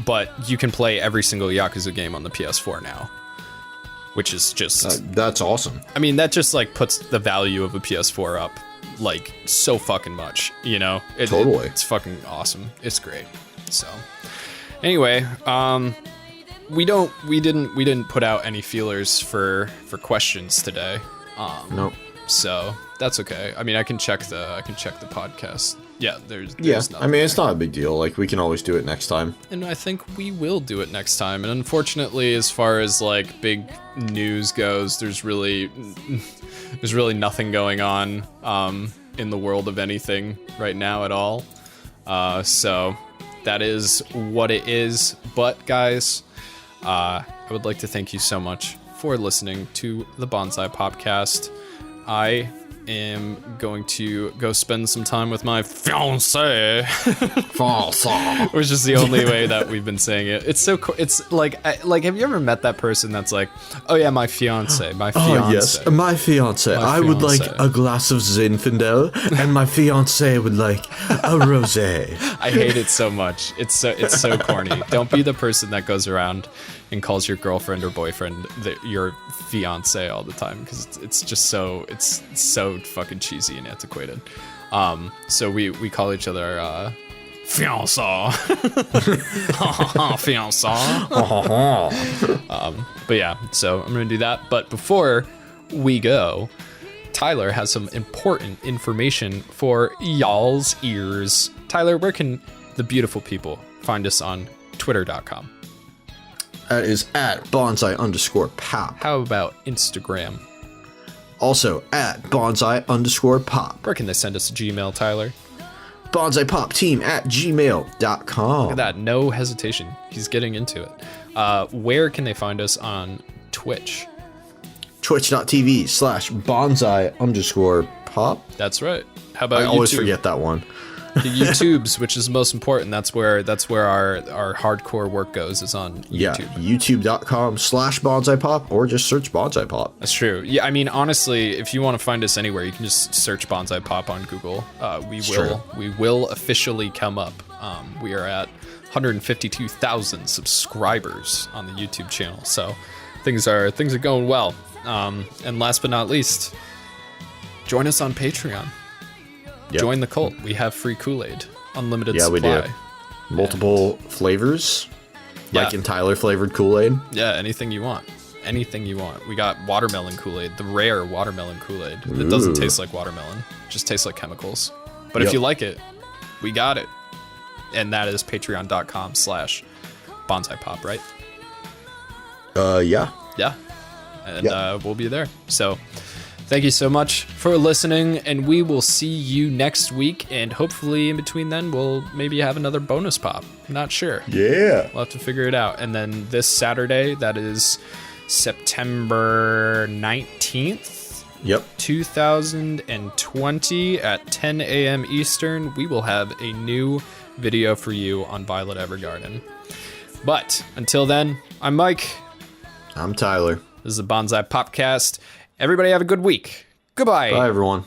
But you can play every single Yakuza game on the PS4 now, which is just that's awesome. I mean, that just like puts the value of a PS4 up like so fucking much, you know. Totally. It's fucking awesome. It's great. So anyway, we didn't put out any feelers for questions today. Nope. So that's okay. I mean, I can check the podcast. Yeah, there's I mean, it's not a big deal. Like, we can always do it next time. And I think we will do it next time. And unfortunately, as far as like big news goes, there's really nothing going on in the world of anything right now at all. So that is what it is. But guys, I would like to thank you so much for listening to the Bonsai PopCast. I am going to go spend some time with my fiancé, which is the only way that we've been saying it. It's so cool. It's like have you ever met that person that's like, oh yeah, my fiancé. Oh yes, my fiancé. I would like a glass of Zinfandel, and my fiancé would like a rosé. I hate it so much. It's so corny. Don't be the person that goes around and calls your girlfriend or boyfriend your fiance all the time, because it's just so fucking cheesy and antiquated. So we call each other fiancé. Fiancé. But yeah, so I'm gonna do that. But before we go, Tyler has some important information for y'all's ears. Tyler, where can the beautiful people find us on Twitter.com? That is at Bonsai_pop. How about Instagram? Also at Bonsai_pop. Where can they send us a Gmail, Tyler? bonsaipopteam@gmail.com. Look at that, no hesitation. He's getting into it. Where can they find us on Twitch? Twitch.tv/bonsai_pop. That's right. How about I always YouTube? forget that one. The YouTubes, which is most important. That's where our hardcore work goes, is on YouTube. Yeah, youtube.com/bonsaipop, or just search Bonsai Pop. That's true. Yeah, I mean, honestly, if you want to find us anywhere, you can just search Bonsai Pop on Google. We will officially come up. We are at 152,000 subscribers on the YouTube channel, so things are going well. And last but not least, join us on Patreon. Yep. Join the cult. We have free Kool-Aid, unlimited supply. We do. Multiple flavors, like in Tyler flavored Kool-Aid. Yeah, anything you want. Anything you want. We got watermelon Kool-Aid, the rare watermelon Kool-Aid. It doesn't taste like watermelon, it just tastes like chemicals. But if you like it, we got it. And that is patreon.com/bonsaipop, right? Yeah. Yeah. And we'll be there. So thank you so much for listening, and we will see you next week, and hopefully in between then we'll maybe have another bonus pop. I'm not sure. Yeah. We'll have to figure it out. And then this Saturday, that is September 19th, 2020 at 10 a.m. Eastern, we will have a new video for you on Violet Evergarden. But until then, I'm Mike. I'm Tyler. This is the Bonsai PopCast. Everybody have a good week. Goodbye. Bye, everyone.